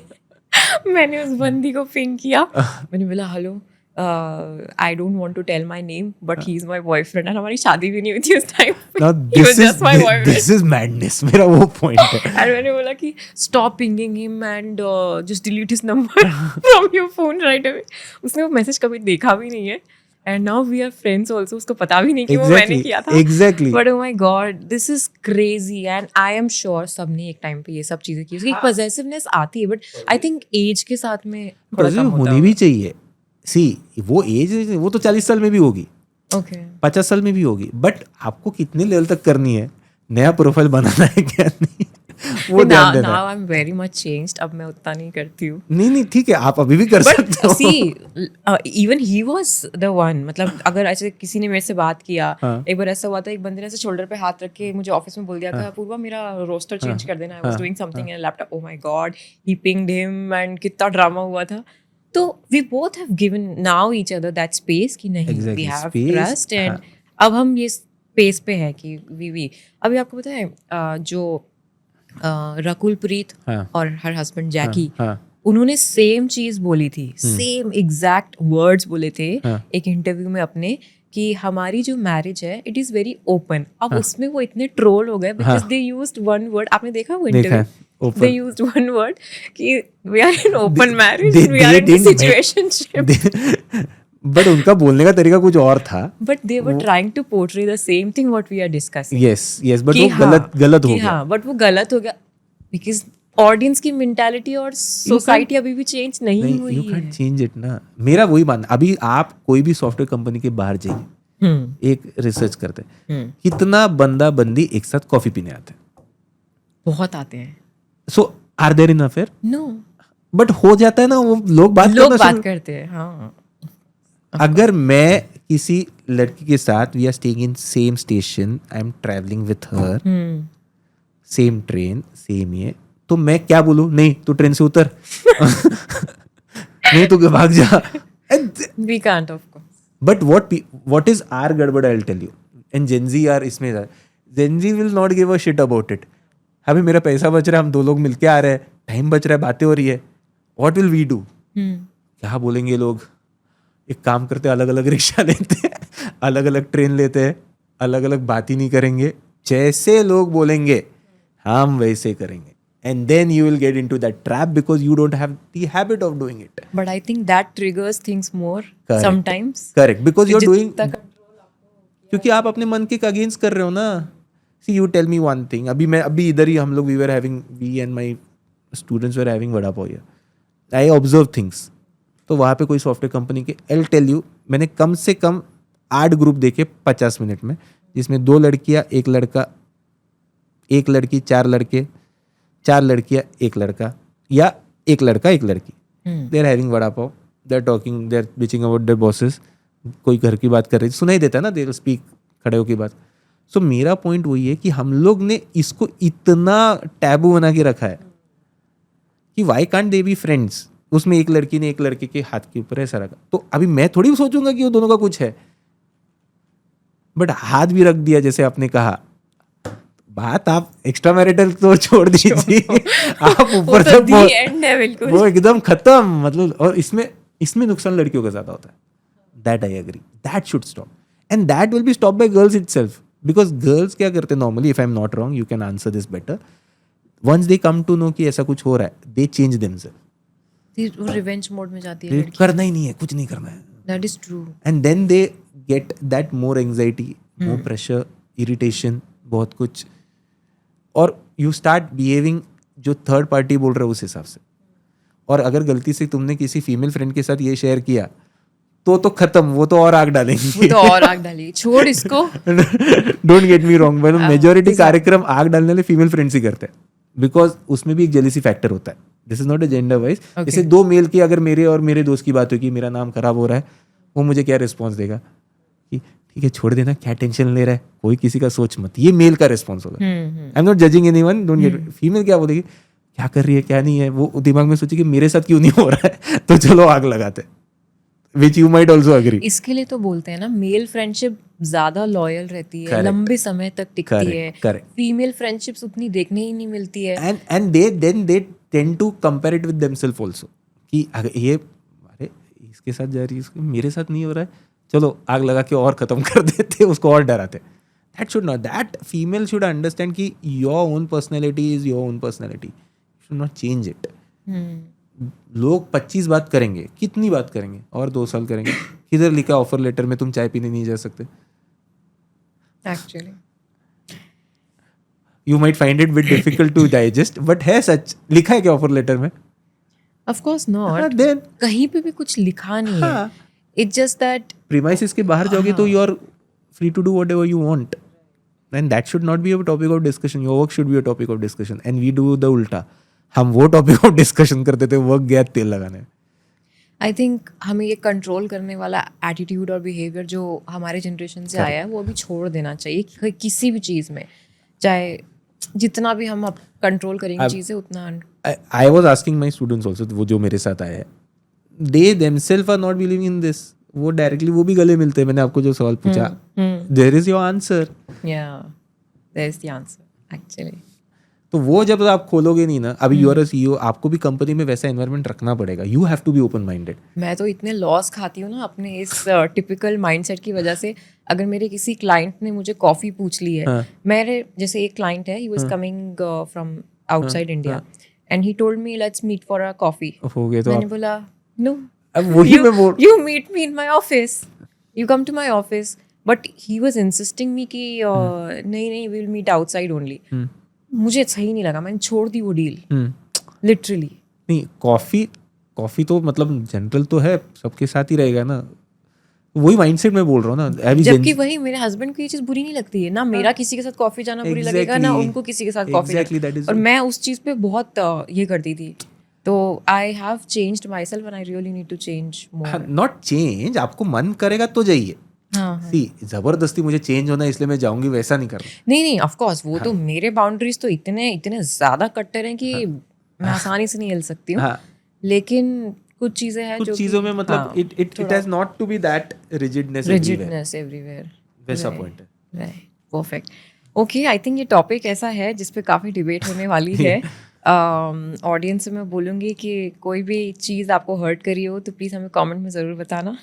मैंने उस बंदी को पिंग किया. मैंने बोला hello, I don't want to tell my name but he is my boyfriend. And हमारी शादी भी नहीं हुई थी उस time. Now this is madness. मेरा वो पॉइंट है. एंड मैंने बोला कि stop pinging him and just delete his number from your phone right away. उसने वो मैसेज कभी देखा भी नहीं है. And now we are friends also. उसको पता भी नहीं कि वो मैंने किया था. Exactly. But oh my God, this is crazy. And I am sure सबने एक टाइम पे ये सब चीजें की. उसकी पॉसेसिवनेस आती है बट आई थिंक एज के साथ में थोड़ा कम होता होनी भी चाहिए. सी वो एज वो तो 40 साल में भी होगी, ओके 50 साल में भी होगी. बट आपको कितने लेवल तक करनी है, नया प्रोफाइल बनाना है क्या नहीं, वो ध्यान देना. Now I am very much changed. अब मैं उतना नहीं करती हूँ. नहीं ठीक है, आप अभी भी कर सकते हो. See even he was the one. मतलब अगर ऐसे किसी ने मेरे से बात किया, एक बार ऐसा हुआ था, एक बंदे ने ऐसे शोल्डर पे हाथ रख के मुझे ऑफिस में बोल दिया था पूर्वा मेरा रोस्टर चेंज कर देना. I was doing something in laptop. Oh my god, he pinged him and कितना ड्रामा हुआ था. तो we both have given now each other that space कि नहीं, वी हैव ट्रस्ट. एंड अब हम ये स्पेस पे है कि वी अभी आपको पता है जो रकुल प्रीत और हर हस्बैंड जैकी, उन्होंने सेम चीज बोली थी, सेम एग्जैक्ट वर्ड्स बोले थे एक इंटरव्यू में अपने कि हमारी जो मैरिज है इट इज वेरी ओपन. अब उसमें वो इतने ट्रोल हो गए because they used one word. आपने देखा वो interview? They used one word कि we are in open marriage, we are in a situationship. But उनका बोलने का तरीका कुछ और था. But they were trying to portray the same thing what we are discussing. Yes, but वो गलत हो गया. हाँ, but वो गलत हो गया because ऑडियंस की मेंटालिटी और सोसाइटी अभी भी चेंज नहीं हुई है. You can't change it ना. मेरा वही मानना. अभी आप कोई भी सॉफ्टवेयर कंपनी के बाहर जाइए, एक रिसर्च करते हैं कितना बंदा बंदी एक साथ कॉफी पीने आते हैं. बहुत आते हैं. So are there enough here? No. But हो जाता है ना, वो लोग बात करते हैं. हाँ. अगर मैं किसी लड़की के साथ we are staying in same station, I am travelling with her, same train same ये, तो मैं क्या बोलूँ, नहीं तू ट्रेन से उतर नहीं तू भाग जा. We can't, of course. But what is our गड़बड़, I'll tell you. And Gen Z are इसमें Gen Z will not give a shit about it. अभी मेरा पैसा बच रहा है, हम 2 लोग मिलके आ रहे हैं, टाइम बच रहा है, बातें हो रही है. What will we do? क्या बोलेंगे लोग? एक काम करते अलग अलग रिक्शा लेते हैं, अलग अलग ट्रेन लेते हैं, अलग अलग बात ही नहीं करेंगे, जैसे लोग बोलेंगे हम वैसे करेंगे. And then you will get into that trap because you don't have the habit of doing it. But I think that triggers things more Correct. sometimes. Correct. Because you're doing, जितना क्योंकि आप अपने मन के अगेंस्ट कर रहे हो ना. See, you tell me one thing. अभी इधर ही हम लोग we and my students were having vada pav here. I observe things. तो वहाँ पे कोई सॉफ्टवेयर कंपनी के, I'll tell you, मैंने कम से कम 8 ग्रुप देखे 50 मिनट में, जिसमें 2 लड़कियाँ, 1 लड़का, 1 लड़की, 4 लड़के, 4 लड़कियाँ, 1 लड़का, या 1 लड़का 1 लड़की. They are having vada pav, they are talking, they are bitching about their bosses. कोई घर की बात कर रही, सुनाई देता है ना, दे स्पीक खड़े होकर बात. सो मेरा पॉइंट वही है कि हम लोग ने इसको इतना टैबू बना के रखा है कि why can't they be friends. उसमें एक लड़की ने एक लड़के के हाथ के ऊपर ऐसा रखा, तो अभी मैं थोड़ी सोचूंगा कि वो दोनों का कुछ है, बट हाथ भी रख दिया जैसे आपने कहा. बात आप एक्स्ट्रा मैरिटल तो छोड़ दीजिए, आप ऊपर तो तक एंड है बिल्कुल. वो एकदम खत्म. मतलब और इसमें नुकसान लड़कियों का ज्यादा होता है. That I agree, that should stop, and that will be stop by girls itself. Because girls क्या करते हैं normally, if I am not wrong, you can answer this better, once they come to know कि ऐसा कुछ हो रहा है, they change themselves. वो रिवेंज मोड में जाती है लड़की. करना ही नहीं है, कुछ नहीं करना है. That is true. And then they get that more anxiety, more pressure, irritation, बहुत कुछ. और यू स्टार्ट बिहेविंग जो थर्ड पार्टी बोल रहे हो उस हिसाब से. और अगर गलती से तुमने किसी फीमेल फ्रेंड के साथ ये शेयर किया तो खत्म, वो तो और आग डालेंगे. वो तो और आग डाली, छोड़ इसको. Don't get me wrong, but majority कार्यक्रम आग डालने वाले फीमेल फ्रेंड्स ही करते हैं, बिकॉज उसमें भी एक जेलिसी फैक्टर होता है. This is not a gender wise. जैसे 2 मेल की अगर मेरे और मेरे दोस्त की बात होगी, मेरा नाम खराब हो रहा है, वो मुझे क्या रिस्पॉन्स देगा कि ठीक है छोड़ देना, क्या टेंशन ले रहा है, कोई किसी का सोच मत. ये मेल का रिस्पॉन्स होगा. आई am not judging anyone, don't get. Female क्या बोलेगी, क्या कर रही है क्या नहीं है, वो दिमाग में सोचेगी मेरे साथ क्यों नहीं हो रहा है, तो चलो आग लगाते. Which you might also agree. इसके लिए तो बोलते हैं ना, मेल फ्रेंडशिप ज्यादा लॉयल रहती है, Correct. लंबे समय तक टिकती Correct, है. correct. फीमेल फ्रेंडशिप्स उतनी देखने ही नहीं मिलती है. And they tend to compare it with themselves also. कि अगर ये अरे इसके साथ जा रही है, इसके मेरे साथ नहीं हो रहा है, चलो आग लगा के और खत्म कर देते, उसको और डराते. That should not. That female should understand कि your own personality is your own personality. You should not change it. लोग 25 बात करेंगे, कितनी बात करेंगे, और 2 साल करेंगे. किधर लिखा ऑफर लेटर में तुम चाय पीने नहीं जा सकते? Actually you might find it bit difficult to digest, but है सच. लिखा है क्या ऑफर लेटर में? Of course not. देन कहीं पे भी कुछ लिखा नहीं है. इट्स जस्ट दैट प्रीमाइसेस के बाहर जाओगे तो you are free to do whatever you want, and that should not be a topic of discussion. Your work should be a topic of discussion, and we do the उल्टा. हम वो topic of discussion करते थे, work गया तेल लगाने. I think हमें ये कंट्रोल करने वाला एटीट्यूड और बिहेवियर जो हमारे जनरेशन से आया है, वो अभी छोड़ देना चाहिए. किसी भी चीज़ में, चाहे जितना भी हम कंट्रोल करेंगे चीज़ें उतना. I was asking my students also, वो जो मेरे साथ आए हैं, they themselves are not believing in this. वो डायरेक्टली वो भी गले मिलते हैं. मैंने आपको जो सवाल पूछा, there is your answer. There is the answer actually. तो वो जब आप खोलोगे नहीं ना, अभी यू आर अ सीईओ, आपको भी कंपनी में वैसा एनवायरनमेंट रखना पड़ेगा. You have to be open minded. मैं तो इतने लॉस खाती हूँ ना अपने इस टिपिकल माइंडसेट की वजह से. अगर मेरे किसी क्लाइंट ने मुझे कॉफ़ी पूछ ली है, मेरे जैसे एक क्लाइंट है, he was coming from outside India, and he told me let's meet for a coffee. हो गया तो मैंने बोला नो, अब वही मैं बोल, you meet me in my office, you come to my office, but he was insisting me कि नहीं we'll meet outside only. मुझे सही नहीं लगा, मैंने छोड़ दी वो डील लिटरली. नहीं, कॉफी तो मतलब जनरल तो है, सबके साथ ही रहेगा ना. वही माइंडसेट में बोल रहा हूँ ना. अभी जबकि वही मेरे हस्बैंड को ये चीज बुरी नहीं लगती है ना, मेरा किसी के साथ कॉफी जाना बुरी लगेगा ना उनको किसी के साथ कॉफी. और मैं उस चीज पे बहुत ये करती थी. तो I have changed myself and I really need to change more. Not change, आपको मन करेगा तो जाइए. हाँ सी जबरदस्ती मुझे चेंज होना है इसलिए मैं जाऊंगी, वैसा नहीं करना. नहीं ऑफ कोर्स वो तो मेरे बाउंड्रीज तो इतने इतने ज्यादा कट्टर हैं कि मैं आसानी से नहीं हिल सकती हूँ. हाँ, लेकिन कुछ चीजें हैं जो कुछ चीजों में मतलब हाँ, it has not to be that rigidness rigidness everywhere. वैसा पॉइंट है. Right, perfect. Okay, I think ये टॉपिक ऐसा है जिस पे काफ़ी डिबेट होने वाली है. ऑडियंस से मैं बोलूँगी कि कोई भी चीज़ आपको हर्ट करी हो तो प्लीज़ हमें कमेंट में ज़रूर बताना.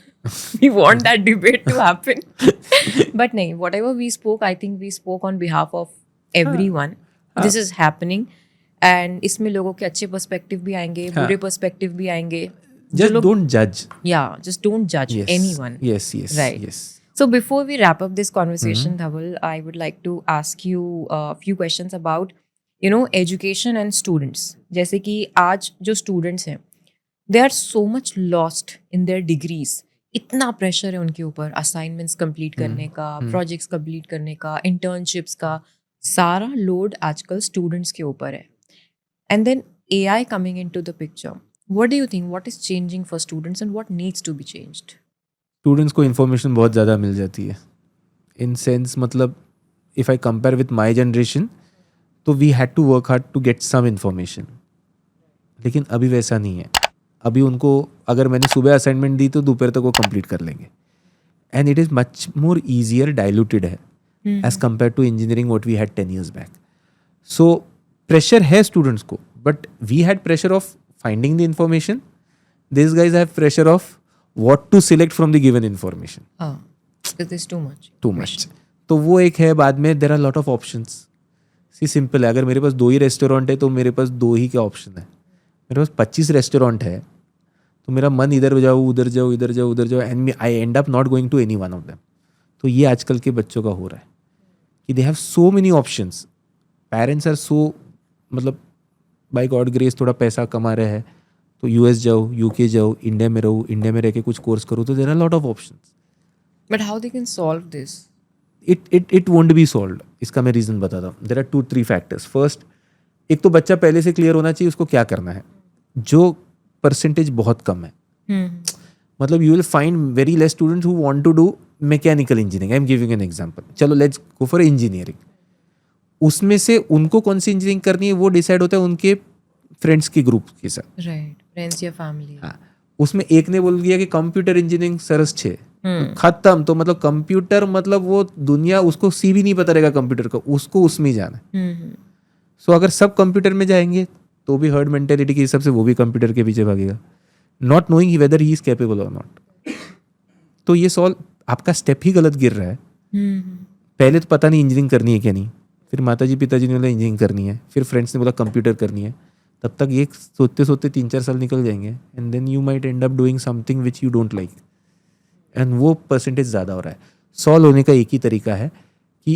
We want that debate to happen. But नहीं, whatever we spoke, I think we spoke on behalf of everyone. This is happening and इसमें लोगों के अच्छे पर्सपेक्टिव भी आएंगे, बुरे पर्सपेक्टिव भी आएंगे. जस्ट डोंट जज. Yeah, just don't judge anyone. Yes, Right. yes. So before we wrap up this conversation, Dhaval, I would like to ask you a few questions about, education and students. जैसे कि आज जो students हैं, they are so much lost in their degrees. इतना pressure है उनके ऊपर, assignments complete करने का, projects complete करने का, internships का, सारा load आजकल students के ऊपर है. And then AI coming into the picture. What do you think? What is changing for students and what needs to be changed? Students को इन्फॉर्मेशन बहुत ज़्यादा मिल जाती है. इन सेंस मतलब if I compare with my generation तो we had to work hard to get some information. लेकिन अभी वैसा नहीं है. अभी उनको अगर मैंने सुबह असाइनमेंट दी तो दोपहर तक वो कंप्लीट कर लेंगे. And it is much more easier diluted है as compare to engineering what we had 10 years बैक. सो प्रेशर है स्टूडेंट्स को, but we had pressure of finding the information. These guys have pressure of what to select from the given information. It is too much. Too much. तो वो एक है. बाद में there are lot of options. See simple है, अगर मेरे पास 2 ही restaurant है तो मेरे पास 2 ही क्या ऑप्शन है. मेरे पास 25 रेस्टोरेंट है तो मेरा मन इधर जाओ उधर जाओ इधर जाओ उधर जाओ and I end up not going to any one of them. तो ये आजकल के बच्चों का हो रहा है कि they have so many options. Parents are so मतलब बाय गॉड ग्रेस थोड़ा पैसा कमा रहे हैं तो यूएस जाओ, यूके जाओ, इंडिया में रहो, इंडिया में रह के कुछ कोर्स करो. तो there are lot of options. But how they can solve this? It won't be solved. इसका मैं रीज़न बताता हूँ. There are 2-3 factors. फर्स्ट, एक तो बच्चा पहले से क्लियर होना चाहिए उसको क्या करना है. जो परसेंटेज बहुत कम है. मतलब you will find very less students who want to do mechanical engineering. I am giving an example. चलो लेट्स गो फॉर इंजीनियरिंग. उसमें से उनको कौन सी इंजीनियरिंग करनी है वो डिसाइड होता है उनके फ्रेंड्स के ग्रुप के साथ. Right. Friends या family. हाँ, उसमें एक ने बोल दिया कि कंप्यूटर इंजीनियरिंग सरस 6 खत्म. तो मतलब कंप्यूटर मतलब वो दुनिया उसको सी भी नहीं पता रहेगा कंप्यूटर का, उसको उसमें ही जाना है. सो अगर सब कंप्यूटर में जाएंगे तो भी हर्ड मेंटेलिटी के हिसाब से वो भी कंप्यूटर के पीछे भागेगा, not knowing weather he is capable और नॉट. तो ये सॉल्व आपका स्टेप ही गलत गिर रहा है. पहले तो पता नहीं इंजीनियरिंग करनी है क्या नहीं, फिर माताजी पिताजी ने बोला इंजीनियरिंग करनी है, फिर फ्रेंड्स ने बोला कंप्यूटर करनी है. तब तक ये सोचते सोचते 3-4 साल निकल जाएंगे and then you might end up doing something which you don't like. And वो परसेंटेज ज़्यादा हो रहा है. सॉल्व होने का एक ही तरीका है कि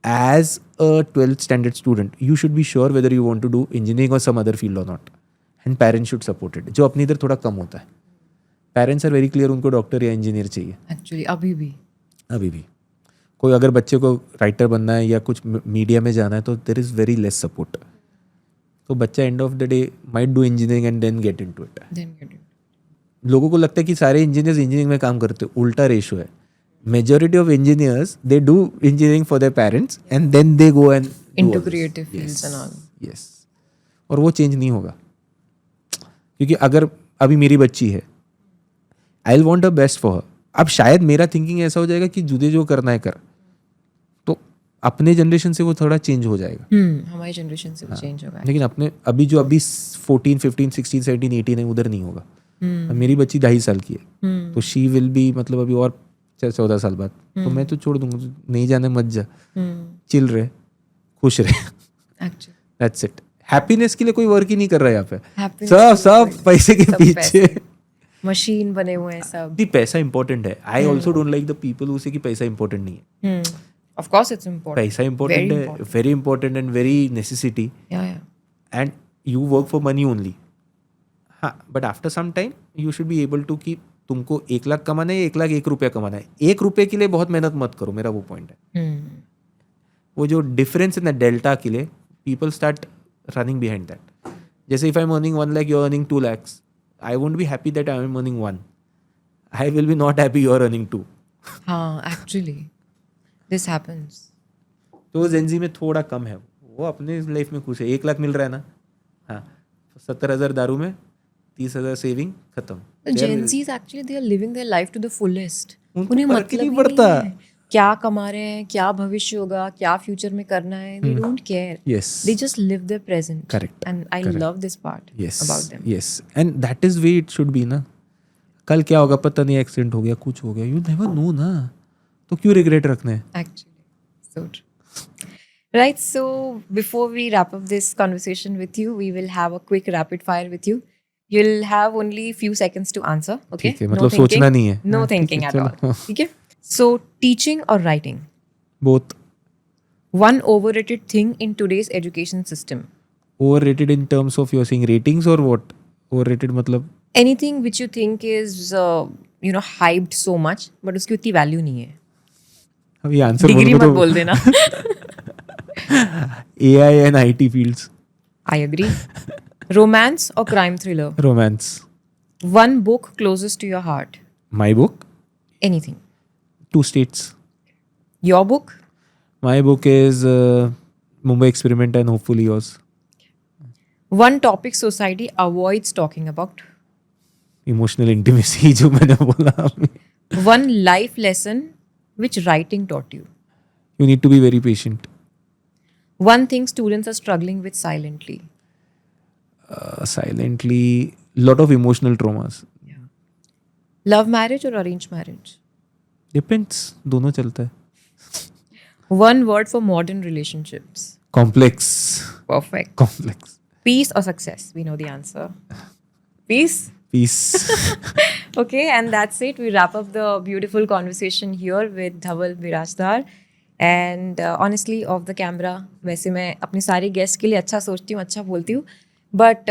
as a 12th standard student you should be sure whether you want to do engineering और सम अदर फील्ड और not. And parents should support it. जो अपनी इधर थोड़ा कम होता है. पेरेंट्स आर वेरी क्लियर उनको डॉक्टर या इंजीनियर चाहिए. Actually, अभी भी कोई अगर बच्चे को राइटर बनना है या कुछ मीडिया में जाना है तो there is very less support. तो बच्चा end of the day might do engineering and then get into it. Then get it. लोगों को लगता है कि सारे इंजीनियर्स इंजीनियरिंग में काम करते हैं. उल्टा रेशो है. Majority of engineers they do engineering for their parents and then they go and Into creative fields and all. Yes. और वो चेंज नहीं होगा क्योंकि अगर अभी मेरी बच्ची है I will want the best for her. अब शायद मेरा थिंकिंग ऐसा हो जाएगा कि जुदे जो करना है कर. तो अपने जनरेशन से वो थोड़ा चेंज हो जाएगा. हमारी जनरेशन से चेंज होगा. लेकिन अपने अभी 14, 15, 16, 17, 18 है उधर नहीं होगा. अब मेरी बच्ची 2.5 साल की है तो शी विल बी मतलब अभी और 14 साल बाद. तो मैं तो छोड़ दूंगा, नहीं जाने मत जा, चिल रहे, खुश रहे. Actually. That's it. हैप्पीनेस के लिए कोई वर्क ही नहीं कर रहा है यहाँ पे. Happiness सब पैसे के सब पीछे. मशीन बने हुए हैं सब. भी पैसा इंपॉर्टेंट है. I also don't like the people who से कि पैसा इंपॉर्टेंट नहीं है. Of course it's important. पैसा इंपॉर्टेंट है, very important and very necessity. Yeah. And you work for money only. हाँ, but after some time you should be able to कि तुमको 1 लाख कमाना है, 1 लाख 1 रुपया कमाना है. 1 रुपये के लिए बहुत मेहनत मत करो. मेरा वो पॉइंट है. वो जो डिफरेंस है ना डेल्टा के लिए people start running behind that. जैसे if I am earning 1 lakh, you are earning 2 lakhs, I won't be happy that I am earning 1. I will be not happy you are earning 2. हाँ, actually, this happens. तो Gen Z में थोड़ा कम है, वो अपने life में खुश है. 1 लाख मिल रहा है ना, हाँ, 70,000 दारू में, 30,000 सेविंग, खत्म. The Gen Zs actually they are living their life to the fullest. उनको उन्हें फर्क ही मतलब नहीं ही पड़ता. नहीं है क्या कमा रहे हैं, क्या भविष्य होगा, क्या फ्यूचर में करना है. They don't care. Yes. They just live their present. Correct. And I Correct. love this part about them. Yes. And that is way it should be ना. कल क्या होगा पता नहीं, एक्सीडेंट हो गया, कुछ हो गया, you never know ना. तो क्यों रिग्रेट रखने हैं? Actually, so true. Right, so before we wrap up this conversation with you, we will have a quick rapid fire with you. You'll have only few seconds to answer, okay? ठीक है, मतलब सोचना नहीं है. No हाँ, thinking ठीक है, at all. चलो. ठीक है? So, teaching or writing? Both. One overrated thing in today's education system. Overrated in terms of you're saying ratings or what? Overrated मतलब Anything which you think is, hyped so much, but उसकी उतनी value नहीं है. अभी answer degree मत बोल बोल देना. AI and IT fields. I agree. Romance or crime thriller? Romance. One book closest to your heart. My book, Anything. 2 states. Your book? My book is Mumbai Experiment and hopefully yours. One topic society avoids talking about. Emotional intimacy जो मैंने बोला अभी. One life lesson which writing taught you. You need to be very patient. One thing students are struggling with silently. Silently, lot of emotional traumas. Love marriage or arranged marriage? Depends. दोनों चलता है. One word for modern relationships. Complex. Perfect. Complex. Peace or success? We know the answer. Peace? Peace. Okay, and that's it. We wrap up the beautiful conversation here with Dhaval Birajdar. And honestly, off the camera, वैसे मैं अपने सारे guest के लिए अच्छा सोचती हूँ, अच्छा बोलती हूँ. बट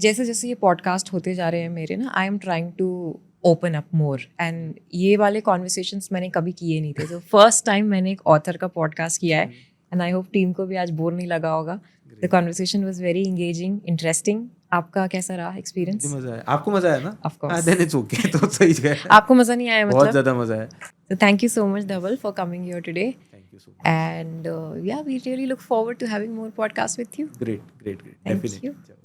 जैसे जैसे ये पॉडकास्ट होते जा रहे हैं मेरे ना, I am trying to open up more. And ये वाले कॉन्वर्सेशंस मैंने कभी किए नहीं थे. तो फर्स्ट टाइम मैंने एक ऑथर का पॉडकास्ट किया है. एंड आई होप टीम को भी आज बोर नहीं लगा होगा. The conversation was very engaging, interesting. आपका कैसा रहा एक्सपीरियंस? मजा आया. आपको मजा आया ना? Of course. Then it's okay. तो सही है. आपको मजा नहीं आया बहुत मतलब? ज़्यादा मजा आया. So thank you so much, Dhaval, for coming here today. Thank you so much. And yeah, we really look forward to having more podcasts with you. Great. Thank Definitely. you. चलो.